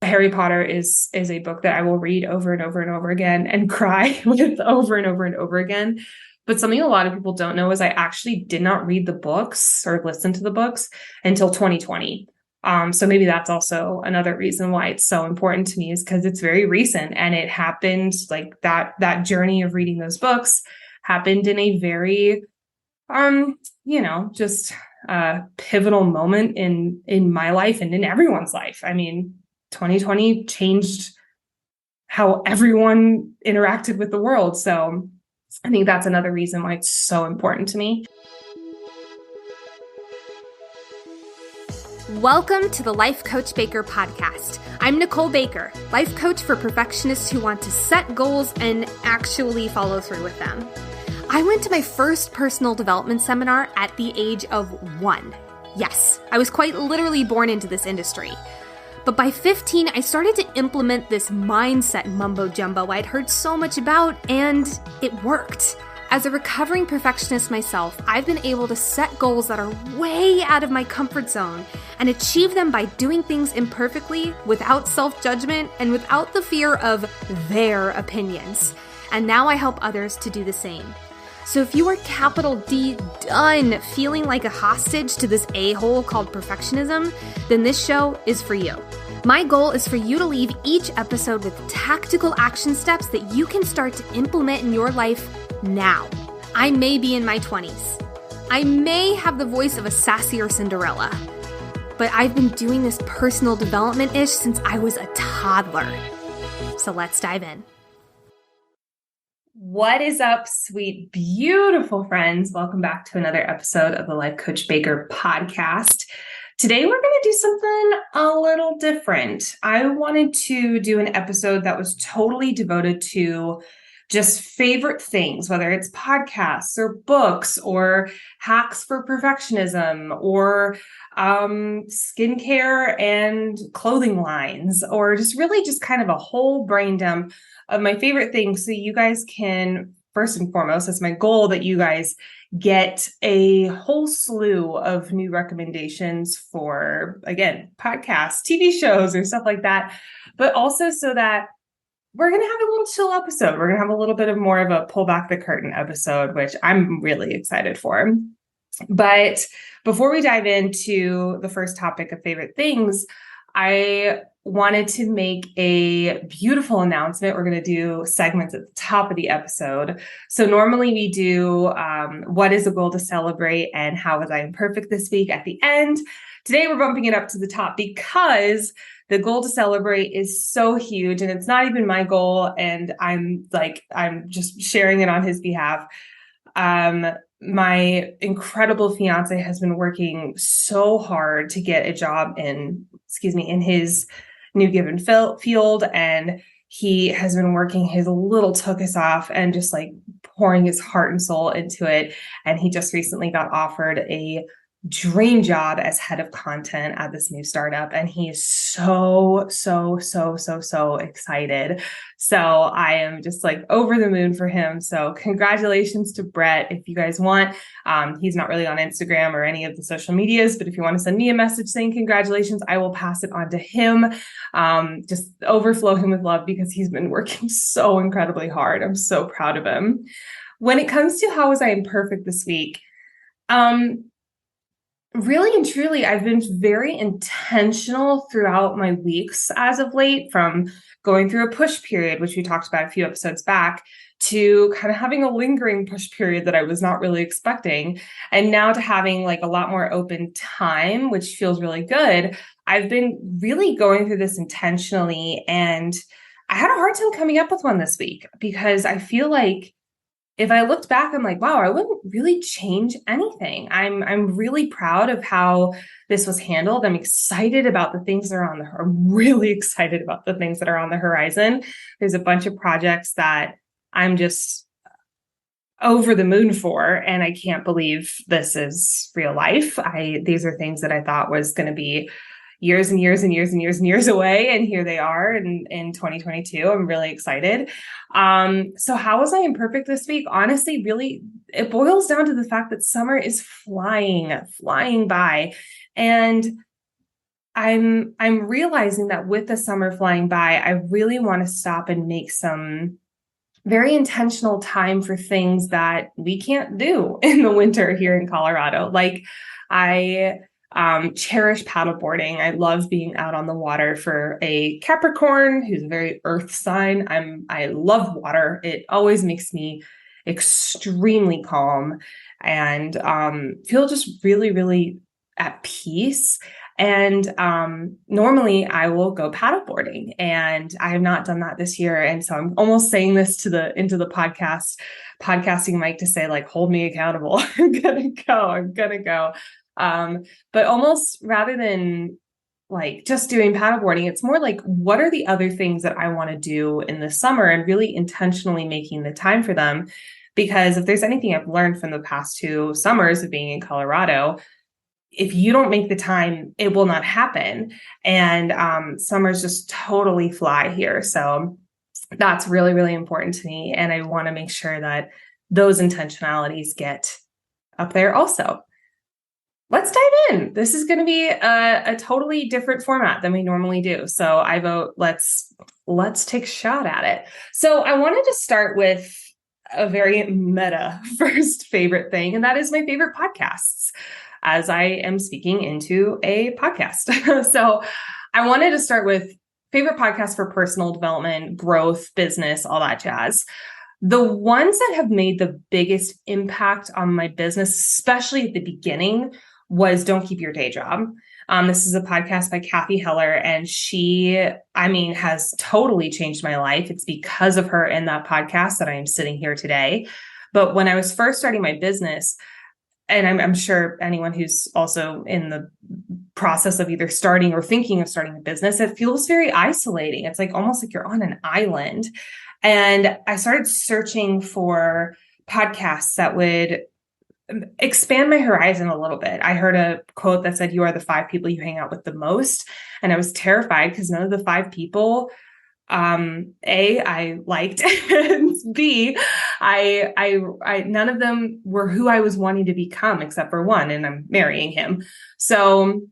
Harry Potter is a book that I will read over and over and over again and cry with over and over and over again. But something a lot of people don't know is I actually did not read the books or listen to the books until 2020. So maybe that's also another reason why it's so important to me, is because it's very recent and it happened, like that journey of reading those books happened in a very just pivotal moment in my life and in everyone's life. I mean, 2020 changed how everyone interacted with the world. So I think that's another reason why it's so important to me. Welcome to the Life Coach Baker podcast. I'm Nicole Baker, life coach for perfectionists who want to set goals and actually follow through with them. I went to my first personal development seminar at the age of 1. Yes, I was quite literally born into this industry. But by 15, I started to implement this mindset mumbo jumbo I'd heard so much about, and it worked. As a recovering perfectionist myself, I've been able to set goals that are way out of my comfort zone and achieve them by doing things imperfectly, without self-judgment, and without the fear of their opinions. And now I help others to do the same. So if you are capital D done feeling like a hostage to this a-hole called perfectionism, then this show is for you. My goal is for you to leave each episode with tactical action steps that you can start to implement in your life now. I may be in my 20s. I may have the voice of a sassier Cinderella, but I've been doing this personal development-ish since I was a toddler. So let's dive in. What is up, sweet, beautiful friends? Welcome back to another episode of the Life Coach Baker podcast. Today, we're going to do something a little different. I wanted to do an episode that was totally devoted to just favorite things, whether it's podcasts or books or hacks for perfectionism or skincare and clothing lines, or just really just kind of a whole brain dump of my favorite things. So you guys can, first and foremost, it's my goal that you guys get a whole slew of new recommendations for, again, podcasts, TV shows, or stuff like that, but also so that we're going to have a little chill episode. We're going to have a little bit of more of a pull back the curtain episode, which I'm really excited for. But before we dive into the first topic of favorite things, I wanted to make a beautiful announcement. We're going to do segments at the top of the episode. So normally we do what is a goal to celebrate and how was I imperfect this week at the end. Today we're bumping it up to the top because the goal to celebrate is so huge, and it's not even my goal. And I'm just sharing it on his behalf. My incredible fiance has been working so hard to get a job in his new given field. And he has been working his little tuchus off and just like pouring his heart and soul into it. And he just recently got offered a dream job as head of content at this new startup. And he is so excited. So I am just like over the moon for him. So congratulations to Brett. If you guys want, he's not really on Instagram or any of the social medias, but if you want to send me a message saying congratulations, I will pass it on to him. Just overflow him with love because he's been working so incredibly hard. I'm so proud of him. When it comes to how was I imperfect this week, really and truly, I've been very intentional throughout my weeks as of late, from going through a push period, which we talked about a few episodes back, to kind of having a lingering push period that I was not really expecting. And now to having like a lot more open time, which feels really good. I've been really going through this intentionally, and I had a hard time coming up with one this week because I feel like if I looked back, I'm like, wow, I wouldn't really change anything. I'm really proud of how this was handled. I'm excited about the things that are I'm really excited about the things that are on the horizon. There's a bunch of projects that I'm just over the moon for, and I can't believe this is real life. These are things that I thought was going to be years and years and years and years and years away. And here they are in 2022. I'm really excited. So how was I imperfect this week? Honestly, really, it boils down to the fact that summer is flying by. And I'm realizing that with the summer flying by, I really want to stop and make some very intentional time for things that we can't do in the winter here in Colorado. Like I cherish paddleboarding. I love being out on the water. For a Capricorn who's a very earth sign, I love water. It always makes me extremely calm and feel just really, really at peace. And normally I will go paddleboarding, and I have not done that this year. And so I'm almost saying this into the podcasting mic to say, like, hold me accountable. I'm gonna go. But almost rather than like just doing paddleboarding, it's more like, what are the other things that I want to do in the summer, and really intentionally making the time for them. Because if there's anything I've learned from the past 2 summers of being in Colorado, if you don't make the time, it will not happen. And summers just totally fly here. So that's really, really important to me. And I want to make sure that those intentionalities get up there also. Let's dive in. This is going to be a totally different format than we normally do. So I vote let's take a shot at it. So I wanted to start with a very meta first favorite thing, and that is my favorite podcasts, as I am speaking into a podcast. So I wanted to start with favorite podcasts for personal development, growth, business, all that jazz. The ones that have made the biggest impact on my business, especially at the beginning, was Don't Keep Your Day Job. This is a podcast by Kathy Heller, and she, has totally changed my life. It's because of her and that podcast that I am sitting here today. But when I was first starting my business, and I'm sure anyone who's also in the process of either starting or thinking of starting a business, it feels very isolating. It's like almost like you're on an island. And I started searching for podcasts that would expand my horizon a little bit. I heard a quote that said, "You are the 5 people you hang out with the most." And I was terrified because none of the 5 people, A, I liked, and B, none of them were who I was wanting to become, except for one, and I'm marrying him. So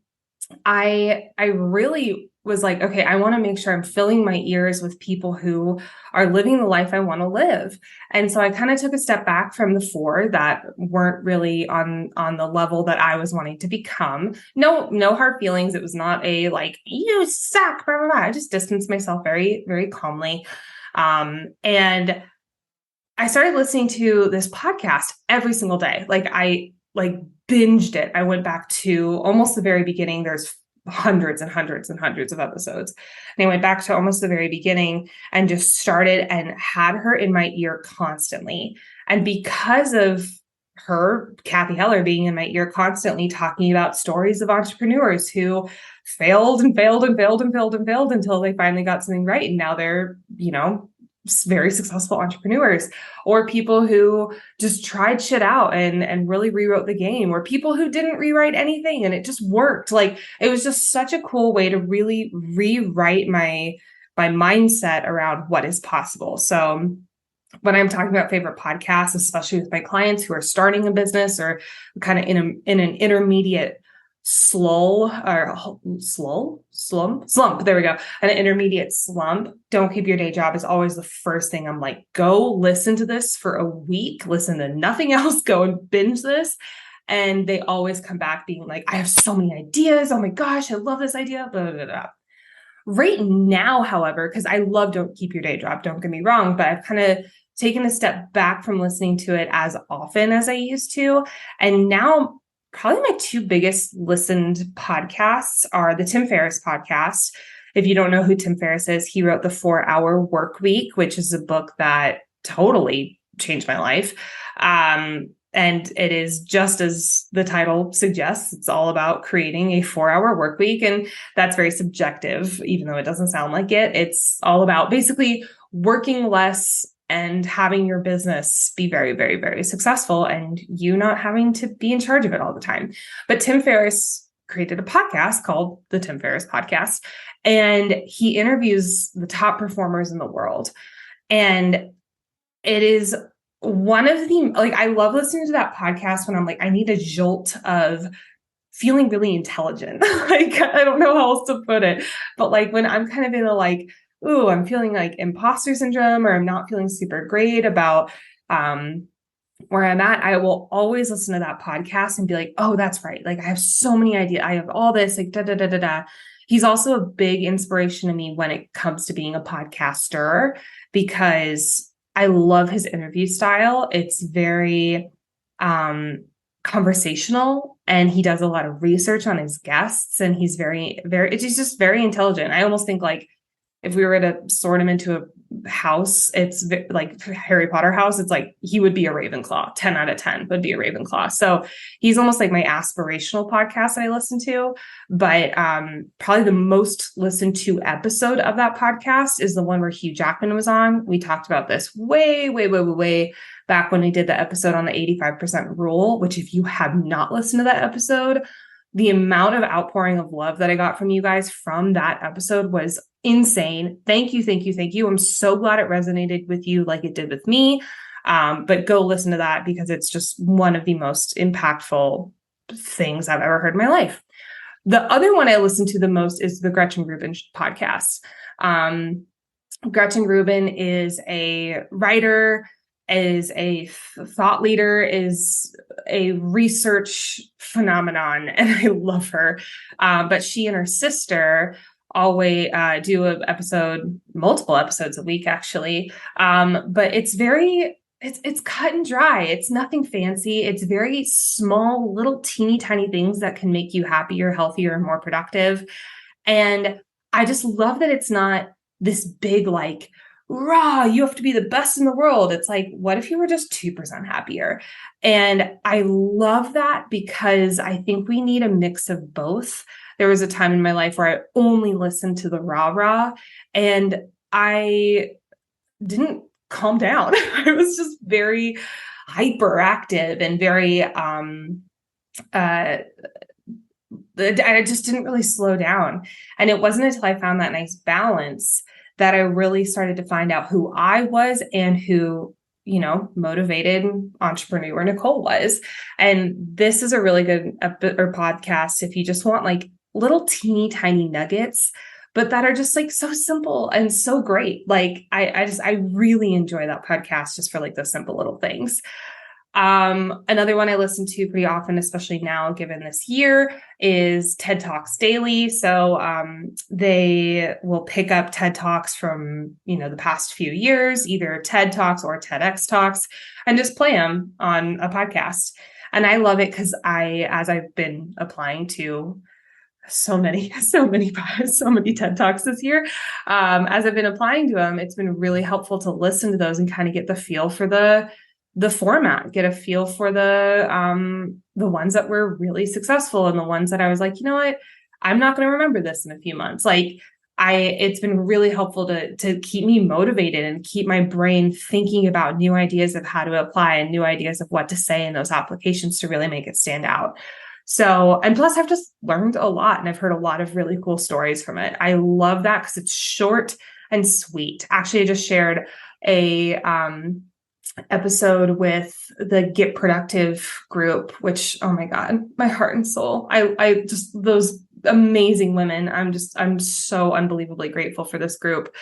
I really was like, okay, I want to make sure I'm filling my ears with people who are living the life I want to live. And so I kind of took a step back from the 4 that weren't really on the level that I was wanting to become. No hard feelings. It was not a like, you suck, blah, blah, blah. I just distanced myself very, very calmly. And I started listening to this podcast every single day. I binged it. I went back to almost the very beginning. There's hundreds and hundreds and hundreds of episodes. And I went back to almost the very beginning and just started and had her in my ear constantly. And because of her, Kathy Heller, being in my ear constantly, talking about stories of entrepreneurs who failed and failed and failed and failed and failed until they finally got something right. And now they're, very successful entrepreneurs, or people who just tried shit out and really rewrote the game, or people who didn't rewrite anything and it just worked. Like, it was just such a cool way to really rewrite my mindset around what is possible. So when I'm talking about favorite podcasts, especially with my clients who are starting a business or kind of in an intermediate slump. There we go. An intermediate slump. Don't Keep Your Day Job is always the first thing I'm like, go listen to this for a week, listen to nothing else, go and binge this. And they always come back being like, I have so many ideas. Oh my gosh, I love this idea. Blah, blah, blah. Right now, however, because I love Don't Keep Your Day Job, don't get me wrong, but I've kind of taken a step back from listening to it as often as I used to. And now probably my 2 biggest listened podcasts are the Tim Ferriss podcast. If you don't know who Tim Ferriss is, he wrote The 4-Hour Work Week, which is a book that totally changed my life. And it is just as the title suggests, it's all about creating a 4-hour work week. And that's very subjective, even though it doesn't sound like it. It's all about basically working less and having your business be very, very, very successful, and you not having to be in charge of it all the time. But Tim Ferriss created a podcast called the Tim Ferriss Podcast, and he interviews the top performers in the world. And it is one of the, I love listening to that podcast when I'm like, I need a jolt of feeling really intelligent. Like, I don't know how else to put it, but like when I'm kind of in a like, ooh, I'm feeling like imposter syndrome, or I'm not feeling super great about where I'm at, I will always listen to that podcast and be like, oh, that's right. Like I have so many ideas. I have all this, like da da da da da. He's also a big inspiration to me when it comes to being a podcaster, because I love his interview style. It's very conversational, and he does a lot of research on his guests, and he's he's just very intelligent. I almost think like if we were to sort him into a house, it's like Harry Potter house. It's like he would be a Ravenclaw. 10 out of 10 would be a Ravenclaw. So he's almost like my aspirational podcast that I listen to. But probably the most listened to episode of that podcast is the one where Hugh Jackman was on. We talked about this way back when we did the episode on the 85% rule, which if you have not listened to that episode, the amount of outpouring of love that I got from you guys from that episode was insane. Thank you, thank you, thank you. I'm so glad it resonated with you like it did with me. But go listen to that, because it's just one of the most impactful things I've ever heard in my life. The other one I listen to the most is the Gretchen Rubin podcast. Gretchen Rubin is a writer, is a thought leader, is a research phenomenon, and I love her. But she and her sister always do multiple episodes a week, actually. But it's cut and dry. It's nothing fancy. It's very small, little teeny tiny things that can make you happier, healthier, and more productive. And I just love that it's not this big, like, rah, you have to be the best in the world. It's like, what if you were just 2% happier? And I love that, because I think we need a mix of both. There was a time in my life where I only listened to the rah, and I didn't calm down. I was just very hyperactive and very, I just didn't really slow down. And it wasn't until I found that nice balance that I really started to find out who I was and who, motivated entrepreneur Nicole was. And this is a really good podcast if you just want like little teeny tiny nuggets, but that are just like so simple and so great. Like I really enjoy that podcast just for like those simple little things. Another one I listen to pretty often, especially now, given this year, is TED Talks Daily. So, they will pick up TED Talks from, the past few years, either TED Talks or TEDx Talks, and just play them on a podcast. And I love it because as I've been applying to so many TED Talks this year, as I've been applying to them, it's been really helpful to listen to those and kind of get the feel for the format, get a feel for the ones that were really successful, and the ones that I was like, you know what, I'm not going to remember this in a few months. Like it's been really helpful to keep me motivated and keep my brain thinking about new ideas of how to apply and new ideas of what to say in those applications to really make it stand out. So, and plus I've just learned a lot, and I've heard a lot of really cool stories from it. I love that because it's short and sweet. Actually, I just shared a episode with the Get Productive group, which, oh my God, my heart and soul. I just, those amazing women. I'm so unbelievably grateful for this group.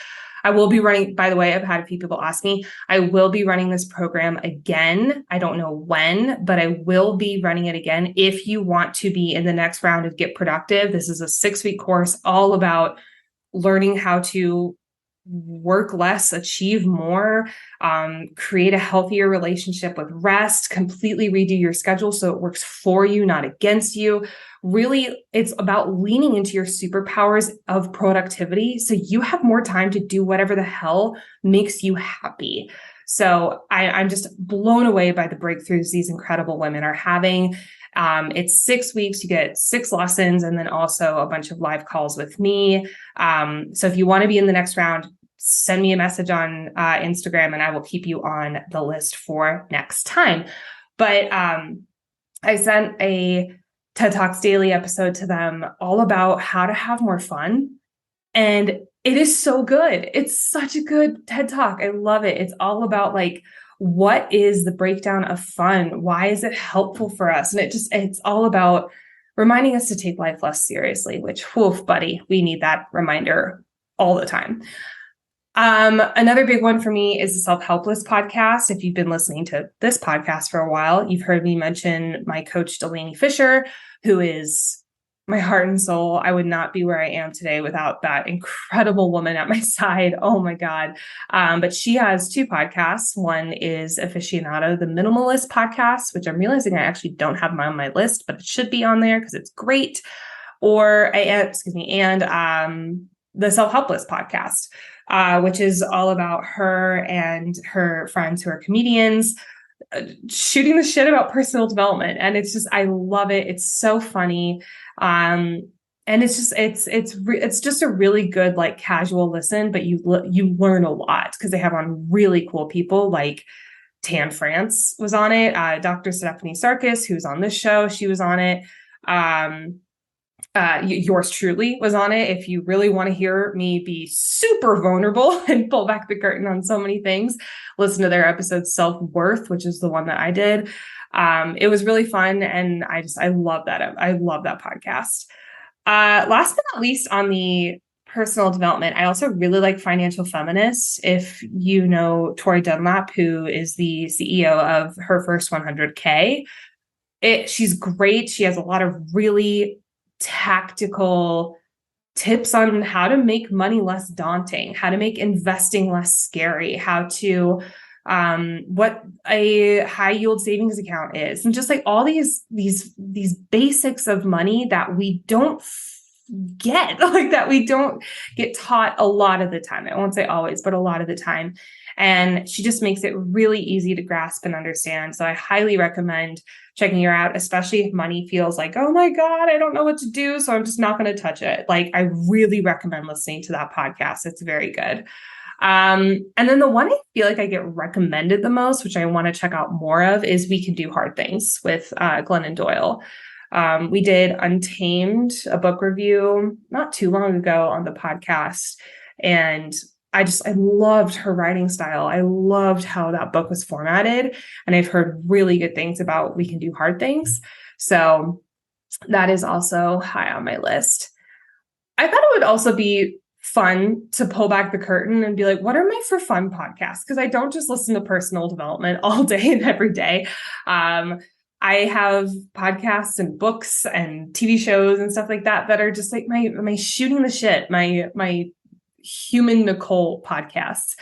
I will be running, by the way, I've had a few people ask me, I will be running this program again. I don't know when, but I will be running it again. If you want to be in the next round of Get Productive, this is a 6-week course all about learning how to work less, achieve more, create a healthier relationship with rest, completely redo your schedule so it works for you, not against you. Really, it's about leaning into your superpowers of productivity so you have more time to do whatever the hell makes you happy. So I'm just blown away by the breakthroughs these incredible women are having. It's 6 weeks, you get 6 lessons, and then also a bunch of live calls with me. So if you want to be in the next round, send me a message on Instagram, and I will keep you on the list for next time. But I sent a TED Talks Daily episode to them all about how to have more fun. And it is so good. It's such a good TED Talk. I love it. It's all about like, what is the breakdown of fun? Why is it helpful for us? And it's all about reminding us to take life less seriously, which, woof, buddy, we need that reminder all the time. Another big one for me is the Self-Helpless podcast. If you've been listening to this podcast for a while, you've heard me mention my coach, Delaney Fisher, who is my heart and soul. I would not be where I am today without that incredible woman at my side. Oh my God. But she has two podcasts. One is Aficionado, the Minimalist podcast, which I'm realizing I actually don't have on my list, but it should be on there because it's great. And the Self-Helpless podcast, which is all about her and her friends who are comedians shooting the shit about personal development. And it's just, I love it. It's so funny. And it's just a really good, like, casual listen, but you learn a lot because they have on really cool people, like Tan France was on it. Dr. Stephanie Sarkis, who's on this show, she was on it. Yours truly was on it. If you really want to hear me be super vulnerable and pull back the curtain on so many things, listen to their episode Self-Worth, which is the one that I did. It was really fun. And I love that. I love that podcast. Last but not least, on the personal development, I also really like Financial Feminists. If you know Tori Dunlap, who is the CEO of Her First 100K, she's great. She has a lot of really tactical tips on how to make money less daunting, how to make investing less scary, how to what a high yield savings account is, and just like all these basics of money that we don't get, like that we don't get taught a lot of the time. I won't say always, but a lot of the time. And she just makes it really easy to grasp and understand. So I highly recommend checking her out, especially if money feels like, oh my God, I don't know what to do, so I'm just not going to touch it. Like, I really recommend listening to that podcast. It's very good. And then the one I feel like I get recommended the most, which I want to check out more of, is We Can Do Hard Things with Glennon Doyle. We did Untamed, a book review, not too long ago on the podcast. And I loved her writing style. I loved how that book was formatted. And I've heard really good things about We Can Do Hard Things. So that is also high on my list. I thought it would also be fun to pull back the curtain and be like, what are my for fun podcasts? Because I don't just listen to personal development all day and every day. I have podcasts and books and TV shows and stuff like that are just like my shooting the shit, my human Nicole podcasts.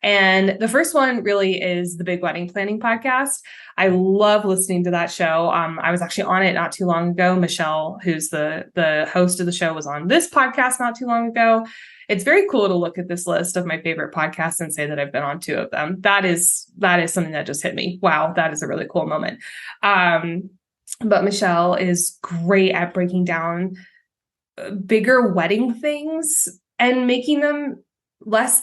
And the first one really is the Big Wedding Planning podcast. I love listening to that show. I was actually on it not too long ago. Michelle, who's the host of the show, was on this podcast not too long ago. It's very cool to look at this list of my favorite podcasts and say that I've been on two of them. That is something that just hit me. Wow, that is a really cool moment. But Michelle is great at breaking down bigger wedding things and making them less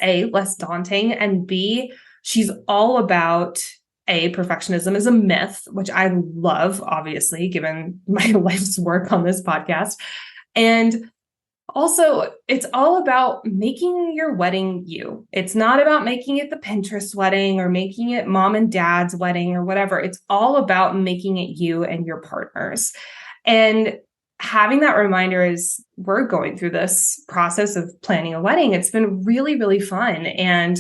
daunting, and B, she's all about perfectionism is a myth, which I love, obviously, given my life's work on this podcast. And also, it's all about making your wedding you. It's not about making it the Pinterest wedding or making it mom and dad's wedding or whatever. It's all about making it you and your partners. And having that reminder as we're going through this process of planning a wedding, it's been really, really fun. And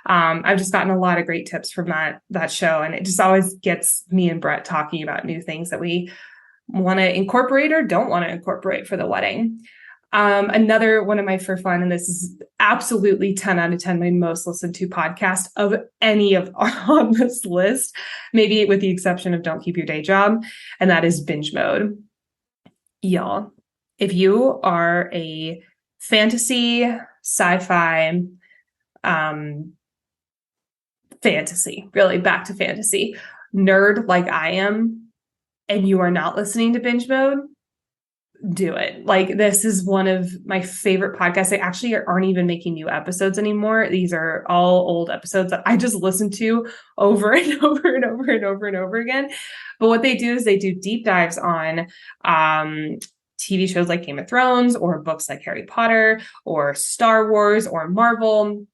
I've just gotten a lot of great tips from that show. And it just always gets me and Brett talking about new things that we want to incorporate or don't want to incorporate for the wedding. Another one of my for fun, and this is absolutely 10 out of 10, my most listened to podcast of any of on this list, maybe with the exception of Don't Keep Your Day Job, and that is Binge Mode. Y'all, if you are a fantasy, sci-fi, fantasy, really back to fantasy, nerd like I am, and you are not listening to Binge Mode, do it. Like, this is one of my favorite podcasts. They actually aren't even making new episodes anymore. These are all old episodes that I just listen to over and over and over and over and over again. But what they do is they do deep dives on TV shows like Game of Thrones or books like Harry Potter or Star Wars or Marvel.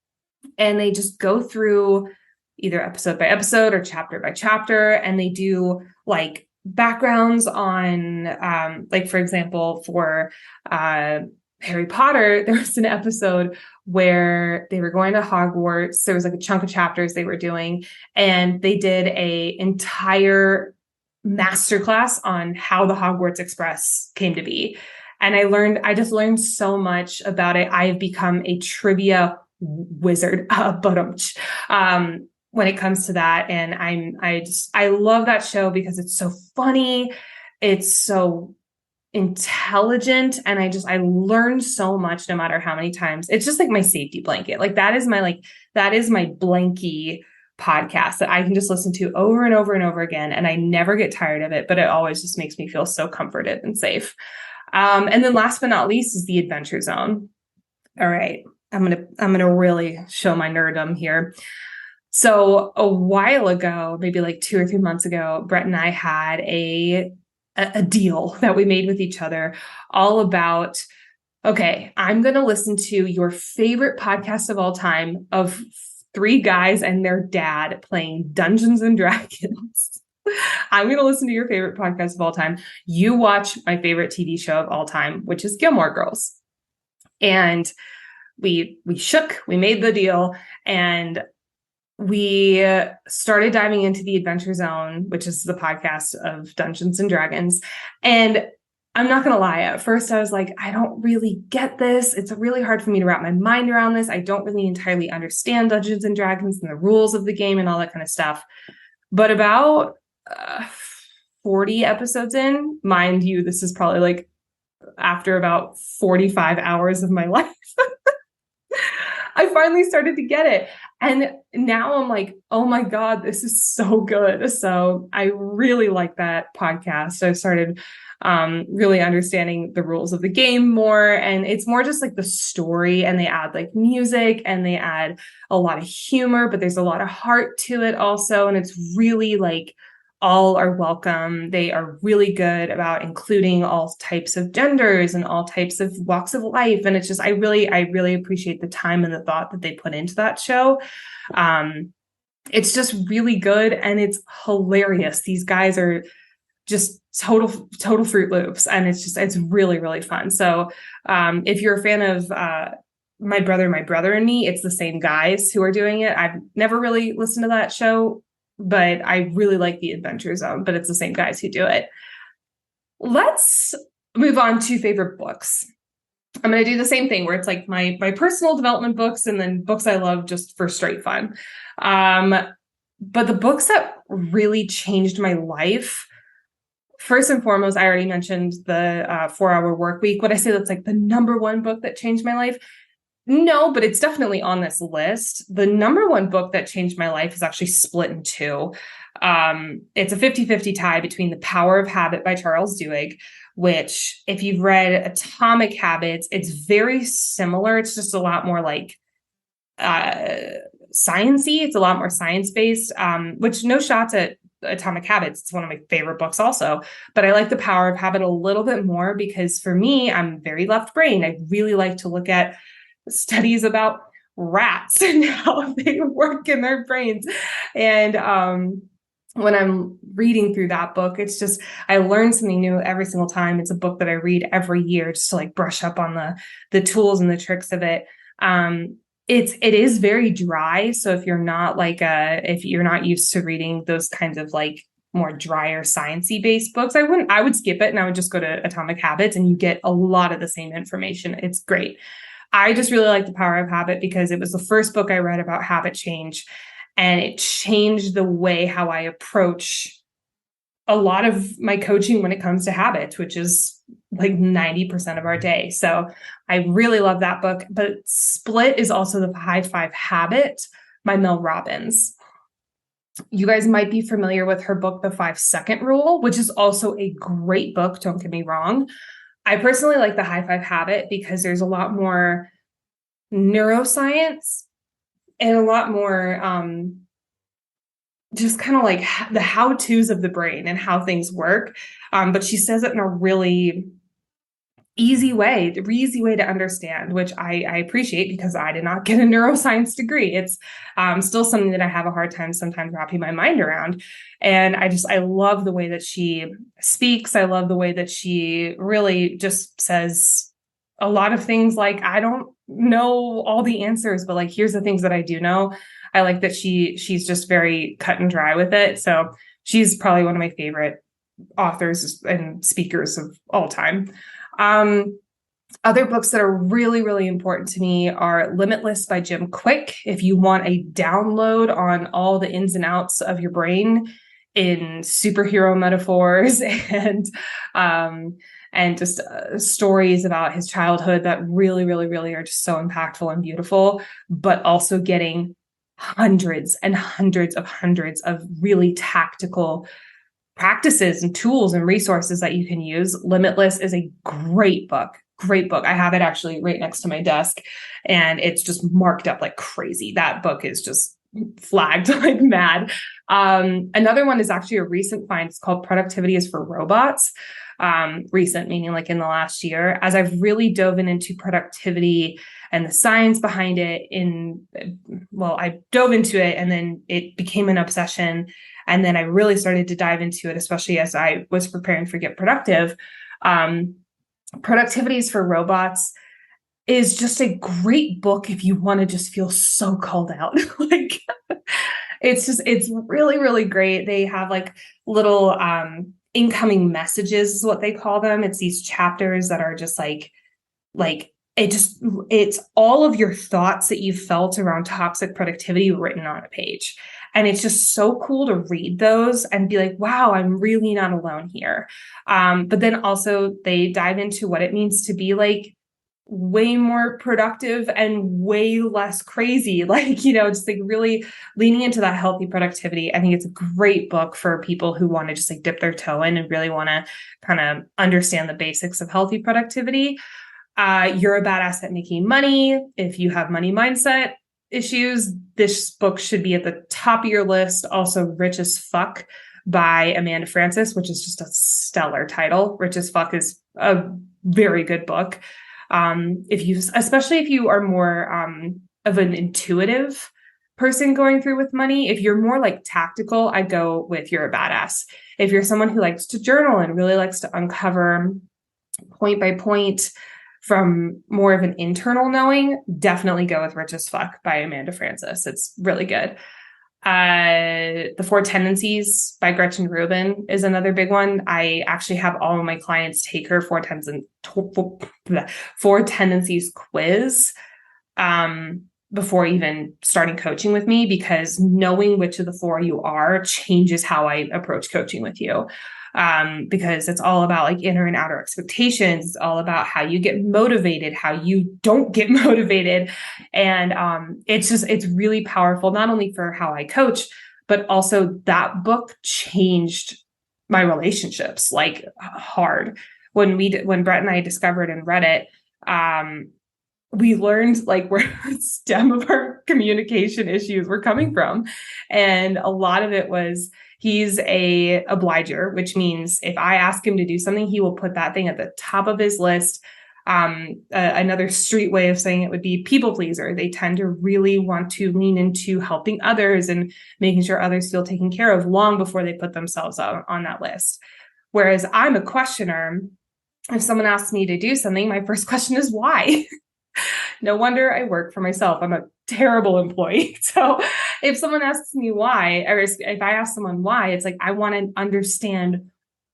And they just go through either episode by episode or chapter by chapter. And they do like backgrounds on, like, for example, for Harry Potter, there was an episode where they were going to Hogwarts. There was like a chunk of chapters they were doing, and they did a entire masterclass on how the Hogwarts Express came to be. And I just learned so much about it. I've become a trivia wizard, when it comes to that. And I love that show because it's so funny. It's so intelligent. And I learned so much no matter how many times. It's just like my safety blanket. Like that is my blankie podcast that I can just listen to over and over and over again. And I never get tired of it, but it always just makes me feel so comforted and safe. And then last but not least is the Adventure Zone. All right. I'm going to really show my nerdum here. So a while ago, maybe like 2 or 3 months ago, Brett and I had a deal that we made with each other all about, okay, I'm going to listen to your favorite podcast of all time of 3 guys and their dad playing Dungeons and Dragons. I'm going to listen to your favorite podcast of all time. You watch my favorite TV show of all time, which is Gilmore Girls. And we made the deal, and we started diving into the Adventure Zone, which is the podcast of Dungeons and Dragons. And I'm not going to lie, at first I was like, I don't really get this. It's really hard for me to wrap my mind around this. I don't really entirely understand Dungeons and Dragons and the rules of the game and all that kind of stuff. But about 40 episodes in, mind you, this is probably like after about 45 hours of my life, I finally started to get it. And now I'm like, oh my God, this is so good. So I really like that podcast. I started really understanding the rules of the game more. And it's more just like the story, and they add like music, and they add a lot of humor, but there's a lot of heart to it also. And it's really like, all are welcome. They are really good about including all types of genders and all types of walks of life. And it's just, I really appreciate the time and the thought that they put into that show. It's just really good, and it's hilarious. These guys are just total Fruit Loops, and it's really, really fun. So if you're a fan of My Brother and Me, it's the same guys who are doing it. I've never really listened to that show, but I really like the Adventure Zone, but it's the same guys who do it. Let's move on to favorite books. I'm going to do the same thing where it's like my personal development books, and then books I love just for straight fun. But the books that really changed my life, first and foremost, I already mentioned the 4-Hour Workweek. Would I say that's like the number one book that changed my life? No, but it's definitely on this list. The number one book that changed my life is actually split in two. It's a 50-50 tie between The Power of Habit by Charles Duhigg, which if you've read Atomic Habits, it's very similar. It's just a lot more like sciencey. It's a lot more science-based, which no shots at Atomic Habits. It's one of my favorite books also, but I like The Power of Habit a little bit more because for me, I'm very left brain. I really like to look at studies about rats and how they work in their brains. And when I'm reading through that book, it's just, I learn something new every single time. It's a book that I read every year just to like brush up on the tools and the tricks of it. It is very dry. So if you're not if you're not used to reading those kinds of like more drier sciencey based books, I would skip it and I would just go to Atomic Habits, and you get a lot of the same information. It's great. I just really like The Power of Habit because it was the first book I read about habit change, and it changed the way how I approach a lot of my coaching when it comes to habits, which is like 90% of our day. So I really love that book. But Split is also The High Five Habit by Mel Robbins. You guys might be familiar with her book, The 5-Second Rule, which is also a great book. Don't get me wrong. I personally like The High Five Habit because there's a lot more neuroscience and a lot more just kind of like the how-tos of the brain and how things work. But she says it in a really easy way to understand, which I appreciate because I did not get a neuroscience degree. It's still something that I have a hard time sometimes wrapping my mind around. And I love the way that she speaks. I love the way that she really just says a lot of things like, I don't know all the answers, but like, here's the things that I do know. I like that she's just very cut and dry with it. So she's probably one of my favorite authors and speakers of all time. Other books that are really, really important to me are Limitless by Jim Quick. If you want a download on all the ins and outs of your brain in superhero metaphors and just stories about his childhood that really, really, really are just so impactful and beautiful, but also getting hundreds and hundreds of really tactical practices and tools and resources that you can use. Limitless is a great book. Great book. I have it actually right next to my desk and it's just marked up like crazy. That book is just flagged like mad. Another one is actually a recent find. It's called Productivity is for Robots. Recent, meaning like in the last year, as I've really dove into productivity and the science behind it I dove into it and then it became an obsession. And then I really started to dive into it, especially as I was preparing for Get Productive. Productivities for Robots is just a great book if you want to just feel so called out. Like it's really, really great. They have like little incoming messages is what they call them. It's these chapters that are just like it's all of your thoughts that you've felt around toxic productivity written on a page. And it's just so cool to read those and be like, wow, I'm really not alone here. But then also they dive into what it means to be like way more productive and way less crazy. Like, just like really leaning into that healthy productivity. I think it's a great book for people who want to just like dip their toe in and really want to kind of understand the basics of healthy productivity. You're a Badass at Making Money. If you have money mindset issues, this book should be at the top of your list. Also, Rich as Fuck by Amanda Frances, which is just a stellar title. Rich as Fuck is a very good book. Especially if you are more of an intuitive person going through with money, if you're more like tactical, I go with You're a Badass. If you're someone who likes to journal and really likes to uncover point by point from more of an internal knowing, definitely go with Rich as Fuck by Amanda Frances. It's really good. The Four Tendencies by Gretchen Rubin is another big one. I actually have all of my clients take her Four Tendencies quiz before even starting coaching with me, because knowing which of the four you are changes how I approach coaching with you. Because it's all about like inner and outer expectations. It's all about how you get motivated, how you don't get motivated. And it's really powerful, not only for how I coach, but also that book changed my relationships like hard. When Brett and I discovered and read it, we learned like where the stem of our communication issues were coming from. And a lot of it was, he's a obliger, which means if I ask him to do something, he will put that thing at the top of his list. Another street way of saying it would be people pleaser. They tend to really want to lean into helping others and making sure others feel taken care of long before they put themselves on that list. Whereas I'm a questioner. If someone asks me to do something, my first question is why? No wonder I work for myself. I'm a terrible employee. So if someone asks me why, or if I ask someone why, it's like, I want to understand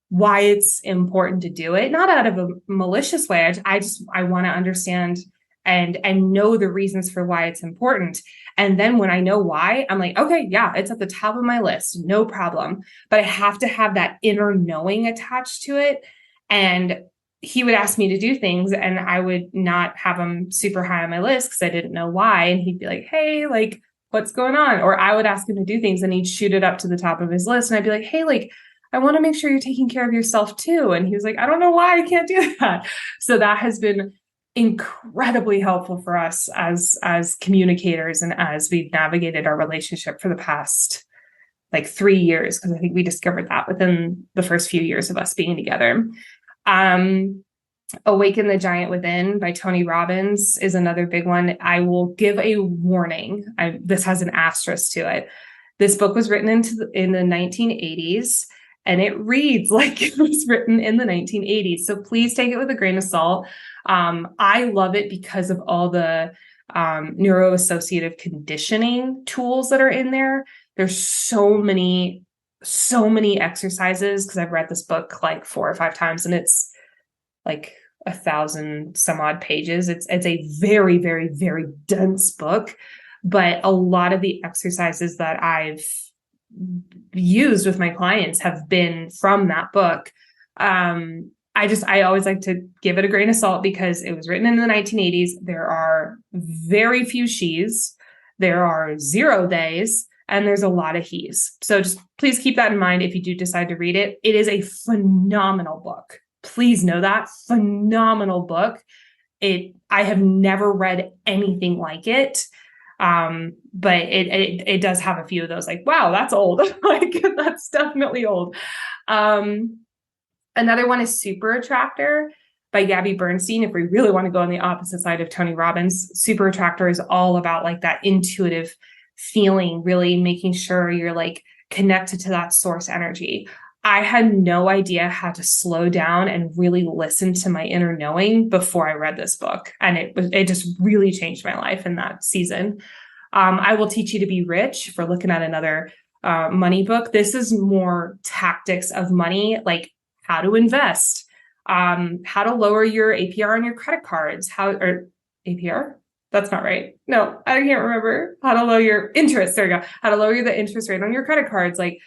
why it's important to do it, not out of a malicious way. I want to understand and know the reasons for why it's important. And then when I know why, I'm like, okay, yeah, it's at the top of my list, no problem. But I have to have that inner knowing attached to it. And he would ask me to do things and I would not have them super high on my list because I didn't know why. And he'd be like, hey, like, what's going on? Or I would ask him to do things and he'd shoot it up to the top of his list. And I'd be like, hey, like, I want to make sure you're taking care of yourself too. And he was like, I don't know why I can't do that. So that has been incredibly helpful for us as communicators and as we've navigated our relationship for the past like 3 years, because I think we discovered that within the first few years of us being together. Awaken the Giant Within by Tony Robbins is another big one. I will give a warning. This has an asterisk to it. This book was written in the 1980s, and it reads like it was written in the 1980s. So please take it with a grain of salt. I love it because of all the neuroassociative conditioning tools that are in there. There's so many exercises, because I've read this book like 4 or 5 times, and it's like 1,000 some odd pages. It's a very, very, very dense book, but a lot of the exercises that I've used with my clients have been from that book. I always like to give it a grain of salt because it was written in the 1980s. There are very few she's, there are 0 theys, and there's a lot of he's. So just please keep that in mind if you do decide to read it. It is a phenomenal book. Please know that. Phenomenal book. I have never read anything like it. But it does have a few of those, like, wow, that's old. Like, that's definitely old. Another one is Super Attractor by Gabby Bernstein. If we really want to go on the opposite side of Tony Robbins, Super Attractor is all about like that intuitive feeling, really making sure you're like connected to that source energy. I had no idea how to slow down and really listen to my inner knowing before I read this book. And it just really changed my life in that season. I Will Teach You to Be Rich, if we're looking at another money book. This is more tactics of money, like how to invest, how to lower your APR on your credit cards, or APR? That's not right. No, I can't remember. How to lower your interest. There you go. How to lower the interest rate on your credit cards. Like,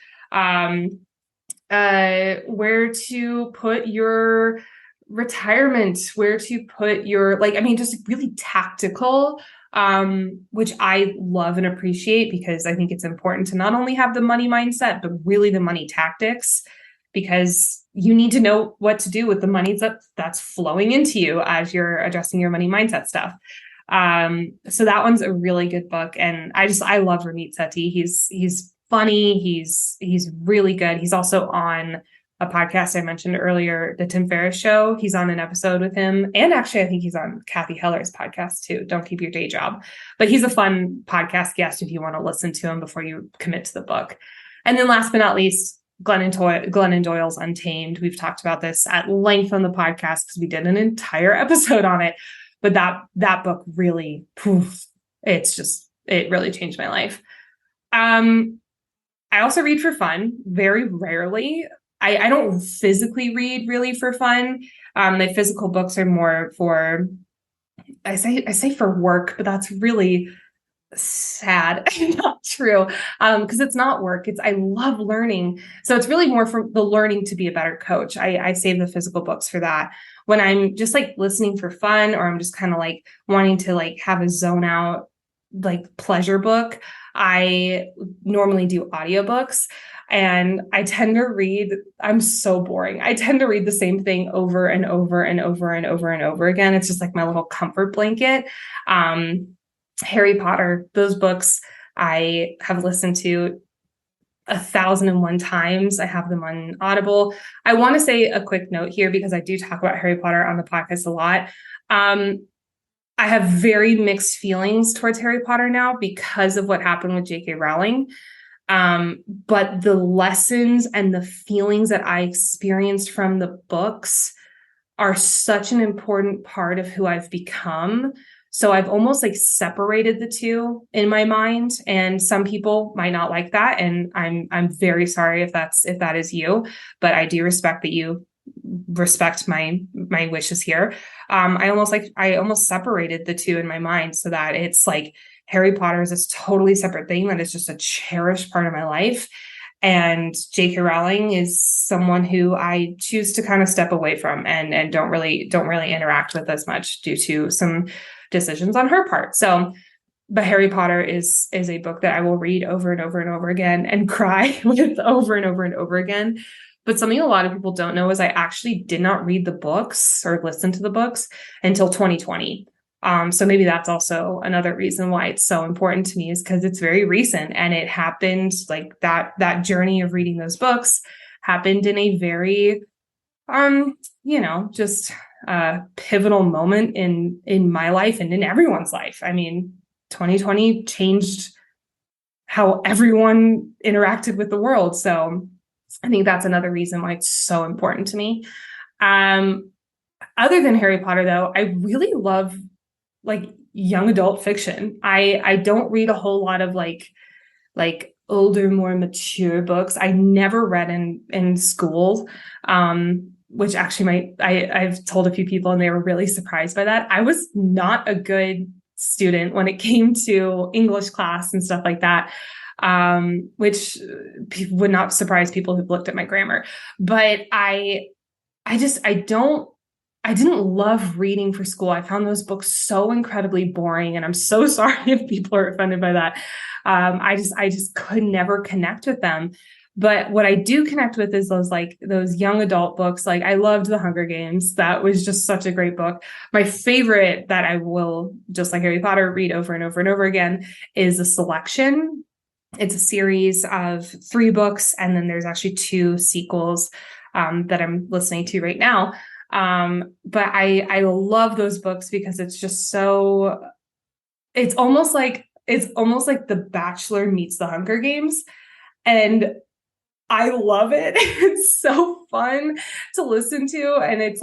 where to put your retirement, where to put your, just really tactical, which I love and appreciate, because I think it's important to not only have the money mindset, but really the money tactics, because you need to know what to do with the money that's flowing into you as you're addressing your money mindset stuff. So that one's a really good book. And I love Ramit Sethi. He's funny. He's really good. He's also on a podcast I mentioned earlier, the Tim Ferriss Show. He's on an episode with him. And actually, I think he's on Kathy Heller's podcast too. Don't Keep Your Day Job. But he's a fun podcast guest if you want to listen to him before you commit to the book. And then last but not least, Glennon Doyle's Untamed. We've talked about this at length on the podcast because we did an entire episode on it. But that book really, it really changed my life. I also read for fun, very rarely. I don't physically read really for fun. My physical books are more for, I say for work, but that's really sad and not true. Because it's not work. I love learning. So it's really more for the learning to be a better coach. I save the physical books for that. When I'm just like listening for fun, or I'm just kind of like wanting to like have a zone out like pleasure book, I normally do audiobooks. And I tend to read, I'm so boring. I tend to read the same thing over and over and over and over and over again. It's just like my little comfort blanket. Harry Potter, those books I have listened to 1,001 times. I have them on Audible. I want to say a quick note here, because I do talk about Harry Potter on the podcast a lot. I have very mixed feelings towards Harry Potter now because of what happened with J.K. Rowling. But the lessons and the feelings that I experienced from the books are such an important part of who I've become. So I've almost like separated the two in my mind, and some people might not like that. And I'm very sorry if that is you, but I do respect that you respect my wishes here. I almost separated the two in my mind, so that it's like Harry Potter is this totally separate thing that is just a cherished part of my life. And J.K. Rowling is someone who I choose to kind of step away from and don't really interact with as much due to some decisions on her part. So, but Harry Potter is a book that I will read over and over and over again and cry with over and over and over again. But something a lot of people don't know is I actually did not read the books or listen to the books until 2020. So maybe that's also another reason why it's so important to me, is because it's very recent, and it happened like that journey of reading those books happened in a very Just a pivotal moment in my life and in everyone's life. I mean, 2020 changed how everyone interacted with the world. So I think that's another reason why it's so important to me. Other than Harry Potter, though, I really love like young adult fiction. I don't read a whole lot of like older, more mature books. I never read in school, which actually I've told a few people and they were really surprised by that. I was not a good student when it came to English class and stuff like that, which would not surprise people who've looked at my grammar. But I didn't love reading for school. I found those books so incredibly boring, and I'm so sorry if people are offended by that. I just could never connect with them. But what I do connect with is those young adult books. Like I loved The Hunger Games. That was just such a great book. My favorite that I will, just like Harry Potter, read over and over and over again is A Selection. It's a series of 3 books, and then there's actually 2 sequels that I'm listening to right now. But I love those books because it's just so, it's almost like The Bachelor meets The Hunger Games. And I love it. It's so fun to listen to. And it's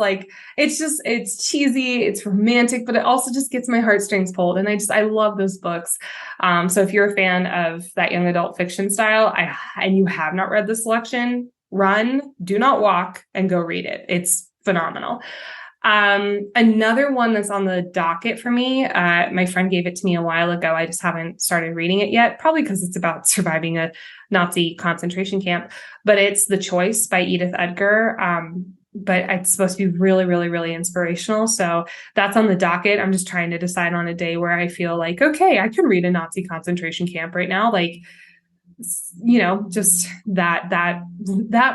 cheesy, it's romantic, but it also just gets my heartstrings pulled. And I love those books. So if you're a fan of that young adult fiction style, and you have not read The Selection, run, do not walk, and go read it. It's phenomenal. Another one that's on the docket for me, my friend gave it to me a while ago. I just haven't started reading it yet, probably because it's about surviving a Nazi concentration camp, but it's The Choice by Edith Edgar. But it's supposed to be really, really, really inspirational. So that's on the docket. I'm just trying to decide on a day where I feel like, okay, I can read a Nazi concentration camp right now. Like, just that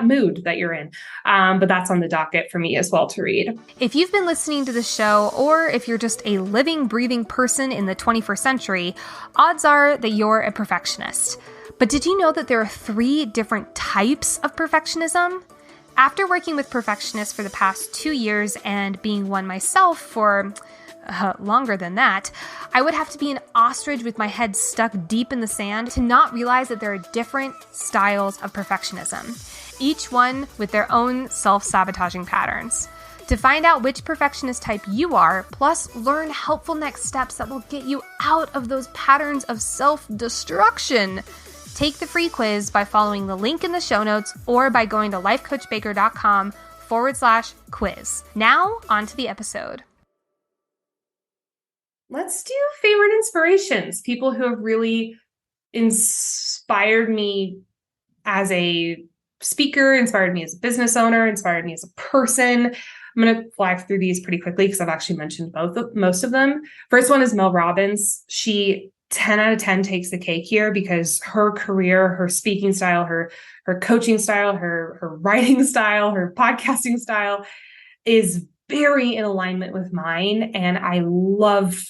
mood that you're in. But that's on the docket for me as well to read. If you've been listening to the show, or if you're just a living, breathing person in the 21st century, odds are that you're a perfectionist. But did you know that there are 3 different types of perfectionism? After working with perfectionists for the past 2 years and being one myself for longer than that, I would have to be an ostrich with my head stuck deep in the sand to not realize that there are different styles of perfectionism, each one with their own self-sabotaging patterns. To find out which perfectionist type you are, plus learn helpful next steps that will get you out of those patterns of self-destruction, take the free quiz by following the link in the show notes or by going to lifecoachbaker.com/quiz. Now, on to the episode. Let's do favorite inspirations, people who have really inspired me as a speaker, inspired me as a business owner, inspired me as a person. I'm going to fly through these pretty quickly because I've actually mentioned most of them. First one is Mel Robbins. She 10 out of 10 takes the cake here because her career, her speaking style, her coaching style, her writing style, her podcasting style is very in alignment with mine. And I love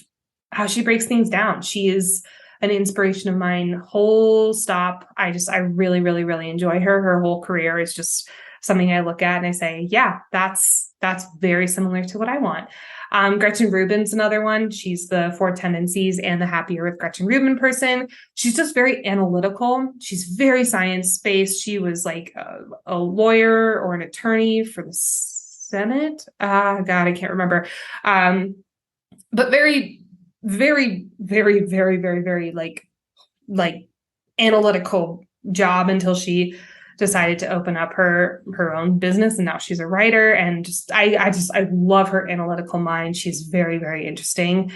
how she breaks things down. She is an inspiration of mine, whole stop. I really, really, really enjoy her. Her whole career is just something I look at and I say, yeah, that's very similar to what I want. Gretchen Rubin's another one. She's the 4 Tendencies and the Happier with Gretchen Rubin person. She's just very analytical. She's very science-based. She was like a lawyer or an attorney for the Senate. God, I can't remember. But very, very, very, very, very, very like analytical job until she decided to open up her own business, and now she's a writer. And I love her analytical mind. She's very, very interesting.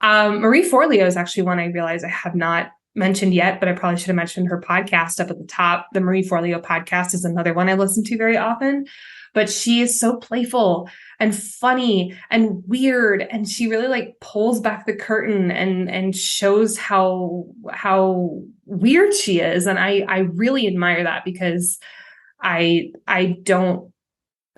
Marie Forleo is actually one I realize I have not mentioned yet, but I probably should have mentioned her podcast up at the top. The Marie Forleo podcast is another one I listen to very often, but she is so playful and funny and weird. And she really like pulls back the curtain and shows how weird she is. And I really admire that because I don't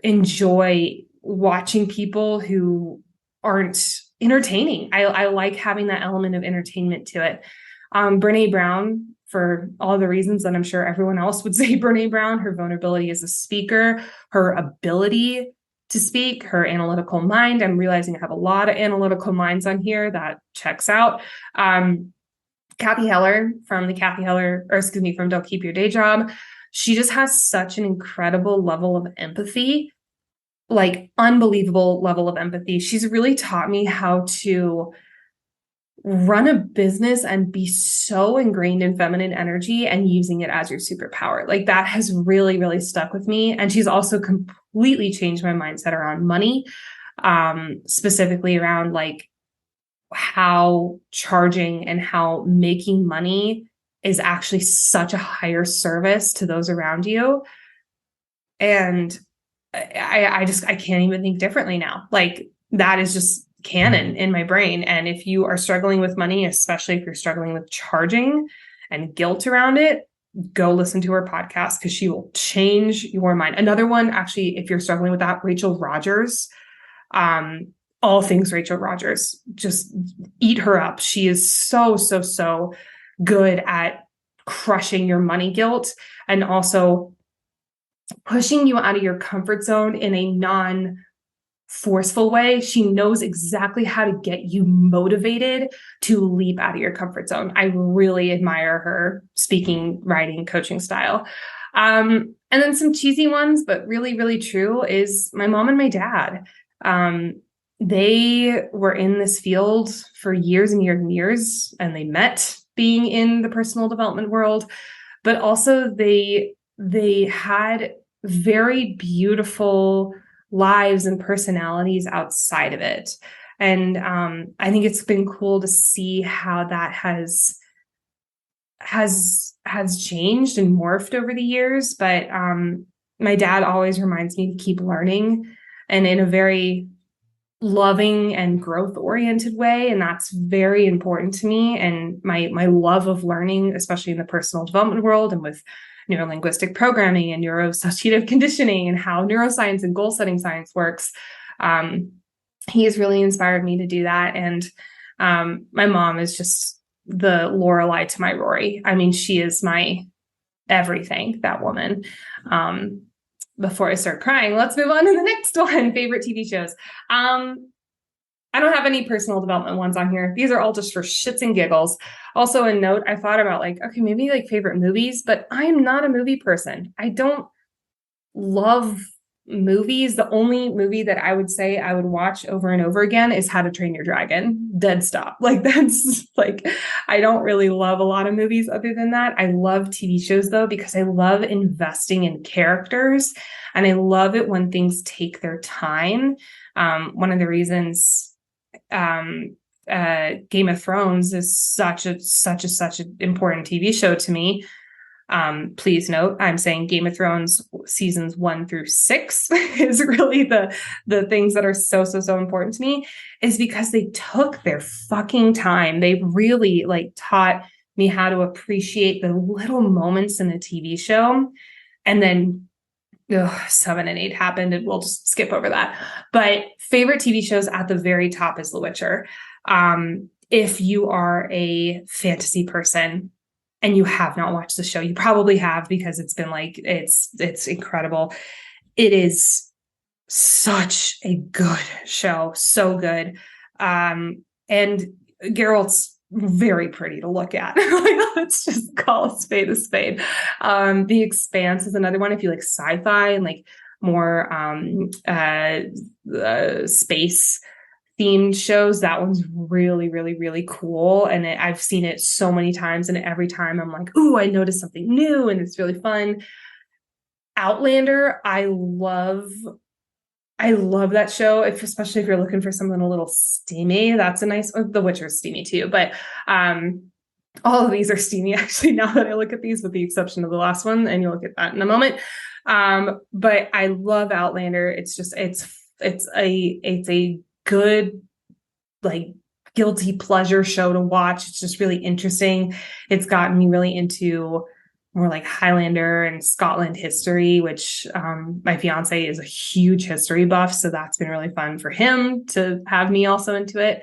enjoy watching people who aren't entertaining. I like having that element of entertainment to it. Brene Brown for all the reasons that I'm sure everyone else would say Brene Brown. Her vulnerability as a speaker, her ability to speak, her analytical mind. I'm realizing I have a lot of analytical minds on here. That checks out. Kathy Heller from from Don't Keep Your Day Job. She just has such an incredible level of empathy, like unbelievable level of empathy. She's really taught me how to run a business and be so ingrained in feminine energy and using it as your superpower. Like that has really, really stuck with me. And she's also completely changed my mindset around money, specifically around like how charging and how making money is actually such a higher service to those around you. And I can't even think differently now. Like that is just canon in my brain. And if you are struggling with money, especially if you're struggling with charging and guilt around it, go listen to her podcast because she will change your mind. Another one, actually, if you're struggling with that, Rachel Rodgers, all things Rachel Rodgers, just eat her up. She is so, so, so good at crushing your money guilt and also pushing you out of your comfort zone in a non-forceful way. She knows exactly how to get you motivated to leap out of your comfort zone. I really admire her speaking, writing, coaching style. And then some cheesy ones, but really, really true, is my mom and my dad. They were in this field for years and years and years, and they met being in the personal development world, but also they had very beautiful lives and personalities outside of it. And I think it's been cool to see how that has changed and morphed over the years. But my dad always reminds me to keep learning, and in a very loving and growth oriented way. And that's very important to me. And my love of learning, especially in the personal development world and with neurolinguistic programming and neuroassociative conditioning and how neuroscience and goal setting science works. He has really inspired me to do that. And my mom is just the Lorelei to my Rory. I mean, she is my everything, that woman. Before I start crying, let's move on to the next one. Favorite TV shows. I don't have any personal development ones on here. These are all just for shits and giggles. Also a note, I thought about like, okay, maybe like favorite movies, but I'm not a movie person. I don't love movies. The only movie that I would say I would watch over and over again is How to Train Your Dragon. Dead stop. Like that's like, I don't really love a lot of movies other than that. I love TV shows though, because I love investing in characters and I love it when things take their time. One of the reasons Game of Thrones is such an important TV show to me. Please note, I'm saying Game of Thrones seasons 1 through 6 is really the things that are so important to me, is because they took their fucking time. They really like taught me how to appreciate the little moments in a TV show. And then 7 and 8 happened, and we'll just skip over that. But favorite TV shows at the very top is The Witcher. If you are a fantasy person and you have not watched the show, you probably have, because it's been like, it's incredible. It is such a good show. So good. And Geralt's very pretty to look at. Let's just call a spade a spade. The Expanse is another one. If you like sci-fi and like more space themed shows, that one's really, really, really cool. And I've seen it so many times, and every time I'm like, ooh, I noticed something new, and it's really fun. Outlander, I love that show, especially if you're looking for something a little steamy. That's a nice, The Witcher's steamy too, but all of these are steamy actually, now that I look at these, with the exception of the last one, and you'll look at that in a moment. But I love Outlander. It's just, it's a good, like, guilty pleasure show to watch. It's just really interesting. It's gotten me really into more like Highlander and Scotland history, which my fiance is a huge history buff. So that's been really fun for him to have me also into it.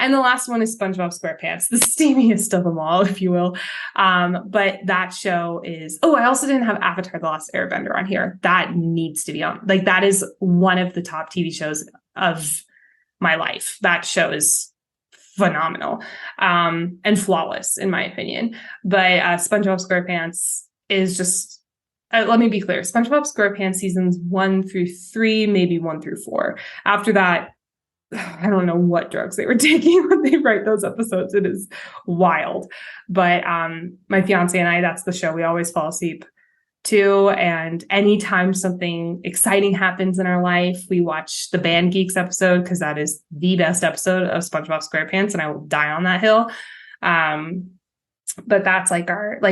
And the last one is SpongeBob SquarePants, the steamiest of them all, if you will. But that show is, I also didn't have Avatar: The Last Airbender on here. That needs to be on. Like, that is one of the top TV shows of my life. That show is phenomenal, and flawless in my opinion. But SpongeBob SquarePants is just, let me be clear. SpongeBob SquarePants seasons 1-3, maybe 1-4. After that, I don't know what drugs they were taking when they write those episodes. It is wild. But my fiance and I, that's the show we always fall asleep to. And anytime something exciting happens in our life, we watch the Band Geeks episode, because that is the best episode of SpongeBob SquarePants, and I will die on that hill. But that's like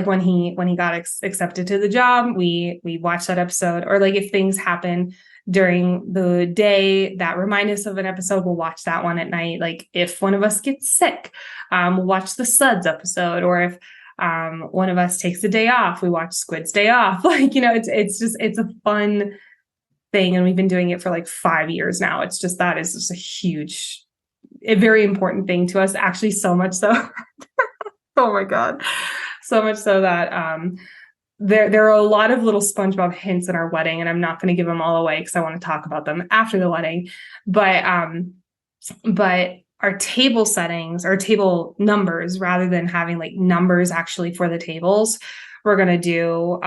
when he got accepted to the job, we watch that episode. Or like if things happen during the day that remind us of an episode, we'll watch that one at night. Like if one of us gets sick, we'll watch the Suds episode. Or if one of us takes a day off, we watch Squid's Day Off. Like, it's a fun thing. And we've been doing it for like 5 years now. It's just, that is just a very important thing to us. Actually, so much so. Oh my God. So much so that there are a lot of little SpongeBob hints in our wedding, and I'm not going to give them all away because I want to talk about them after the wedding. But our table settings, our table numbers, rather than having like numbers actually for the tables, we're going to do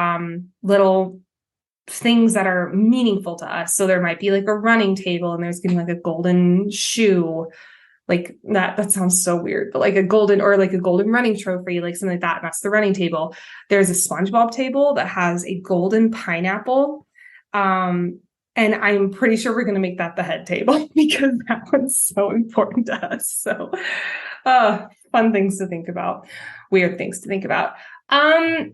little things that are meaningful to us. So there might be like a running table, and there's going to be like a golden shoe. Like that sounds so weird, but like a golden running trophy, like something like that. And that's the running table. There's a SpongeBob table that has a golden pineapple. And I'm pretty sure we're going to make that the head table because that one's so important to us. So, fun things to think about, weird things to think about. I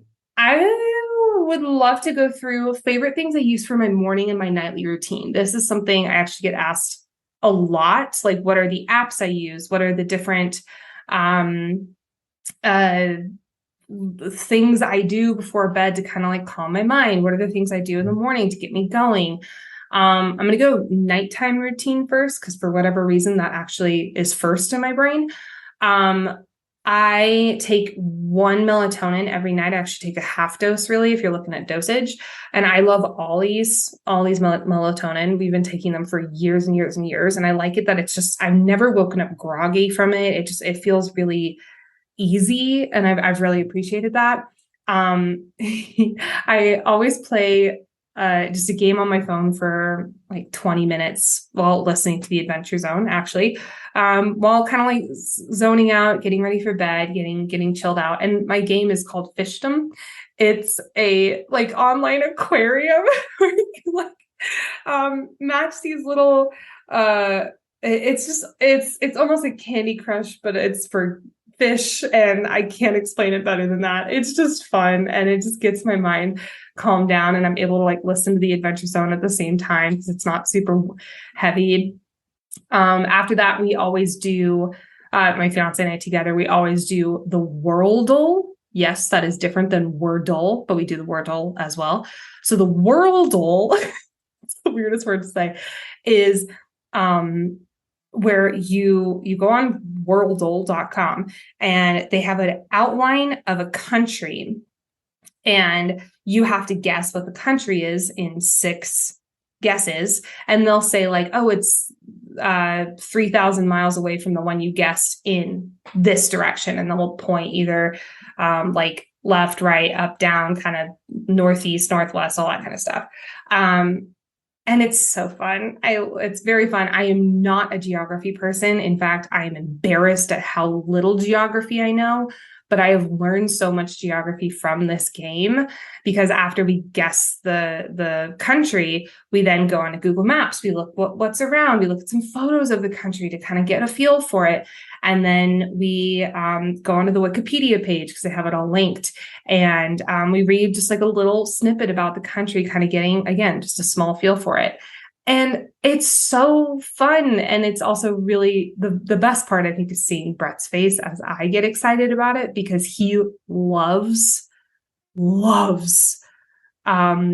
would love to go through favorite things I use for my morning and my nightly routine. This is something I actually get asked a lot. Like, what are the apps I use? What are the different things I do before bed to kind of like calm my mind? What are the things I do in the morning to get me going? I'm going to go nighttime routine first, because for whatever reason, that actually is first in my brain. I take 1 melatonin every night. I actually take a half dose, really, if you're looking at dosage. And I love Ollie's melatonin. We've been taking them for years and years and years. And I like it that it's just, I've never woken up groggy from it. It feels really easy. And I've really appreciated that. I always play just a game on my phone for like 20 minutes while listening to the Adventure Zone, actually, while kind of like zoning out, getting ready for bed, getting chilled out. And my game is called Fishdom. It's a like online aquarium where you can like match these little it's almost like Candy Crush, but it's for fish, and I can't explain it better than that. It's just fun, and it just gets my mind calmed down, and I'm able to like listen to the Adventure Zone at the same time because it's not super heavy. After that, we always do my fiance and I together, we always do the Wordle. Yes, that is different than Wordle, but we do the Wordle as well. So the Wordle, it's the weirdest word to say, is where you go on Wordle.com, and they have an outline of a country, and you have to guess what the country is in 6 guesses. And they'll say like, oh, it's 3,000 miles away from the one you guessed in this direction. And they'll point either like left, right, up, down, kind of northeast, northwest, all that kind of stuff. And it's so fun. It's very fun. I am not a geography person. In fact, I am embarrassed at how little geography I know, but I have learned so much geography from this game, because after we guess the country, we then go on to Google Maps. We look what's around. We look at some photos of the country to kind of get a feel for it. And then we go onto the Wikipedia page because they have it all linked. And we read just like a little snippet about the country, kind of getting, again, just a small feel for it. And it's so fun. And it's also really the best part, I think, is seeing Brett's face as I get excited about it, because he loves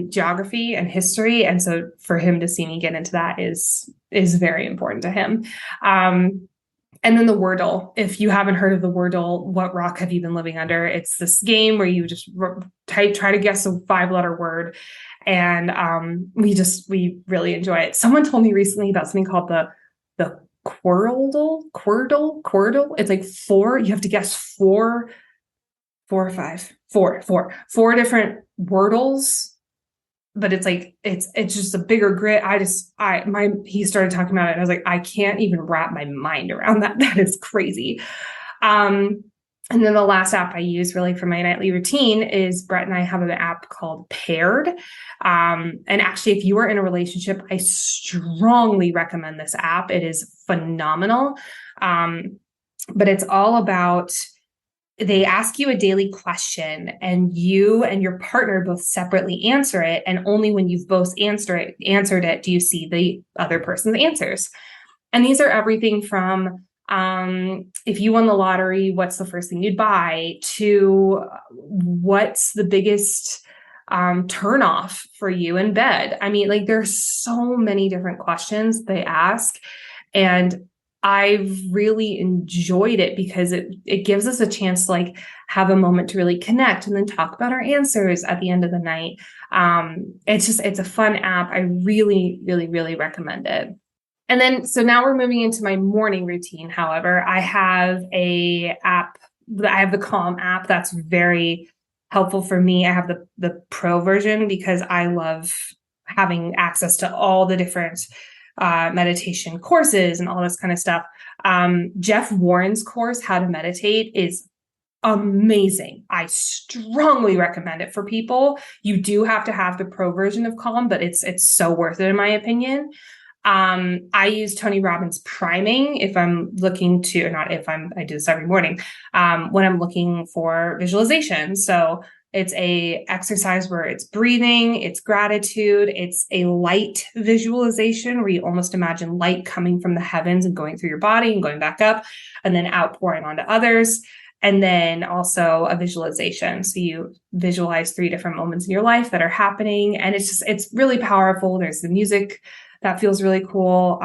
geography and history. And so for him to see me get into that is very important to him. And then the Wordle. If you haven't heard of the Wordle, what rock have you been living under? It's this game where you just try to guess a 5-letter word. And we really enjoy it. Someone told me recently about something called the Quordle. It's like you have to guess four different Wordles, but it's like, it's just a bigger grid. He started talking about it and I was like, I can't even wrap my mind around that. That is crazy. And then the last app I use really for my nightly routine is Brett and I have an app called Paired. And actually, if you are in a relationship, I strongly recommend this app. It is phenomenal. But it's all about, they ask you a daily question and you and your partner both separately answer it. And only when you've both answered it, do you see the other person's answers. And these are everything from, if you won the lottery, what's the first thing you'd buy, to what's the biggest turn off for you in bed. I mean, like, there's so many different questions they ask, and I've really enjoyed it because it gives us a chance to like have a moment to really connect and then talk about our answers at the end of the night. It's a fun app. I really, really, really recommend it. And then, so now we're moving into my morning routine. However, I have the Calm app that's very helpful for me. I have the pro version because I love having access to all the different meditation courses and all this kind of stuff. Jeff Warren's course, How to Meditate, is amazing. I strongly recommend it for people. You do have to have the pro version of Calm, but it's so worth it in my opinion. I use Tony Robbins priming if I'm looking to, or not if I do this every morning, when I'm looking for visualization. So it's a exercise where it's breathing, it's gratitude, it's a light visualization where you almost imagine light coming from the heavens and going through your body and going back up and then outpouring onto others. And then also a visualization. So you visualize 3 different moments in your life that are happening. And it's really powerful. There's the music that feels really cool.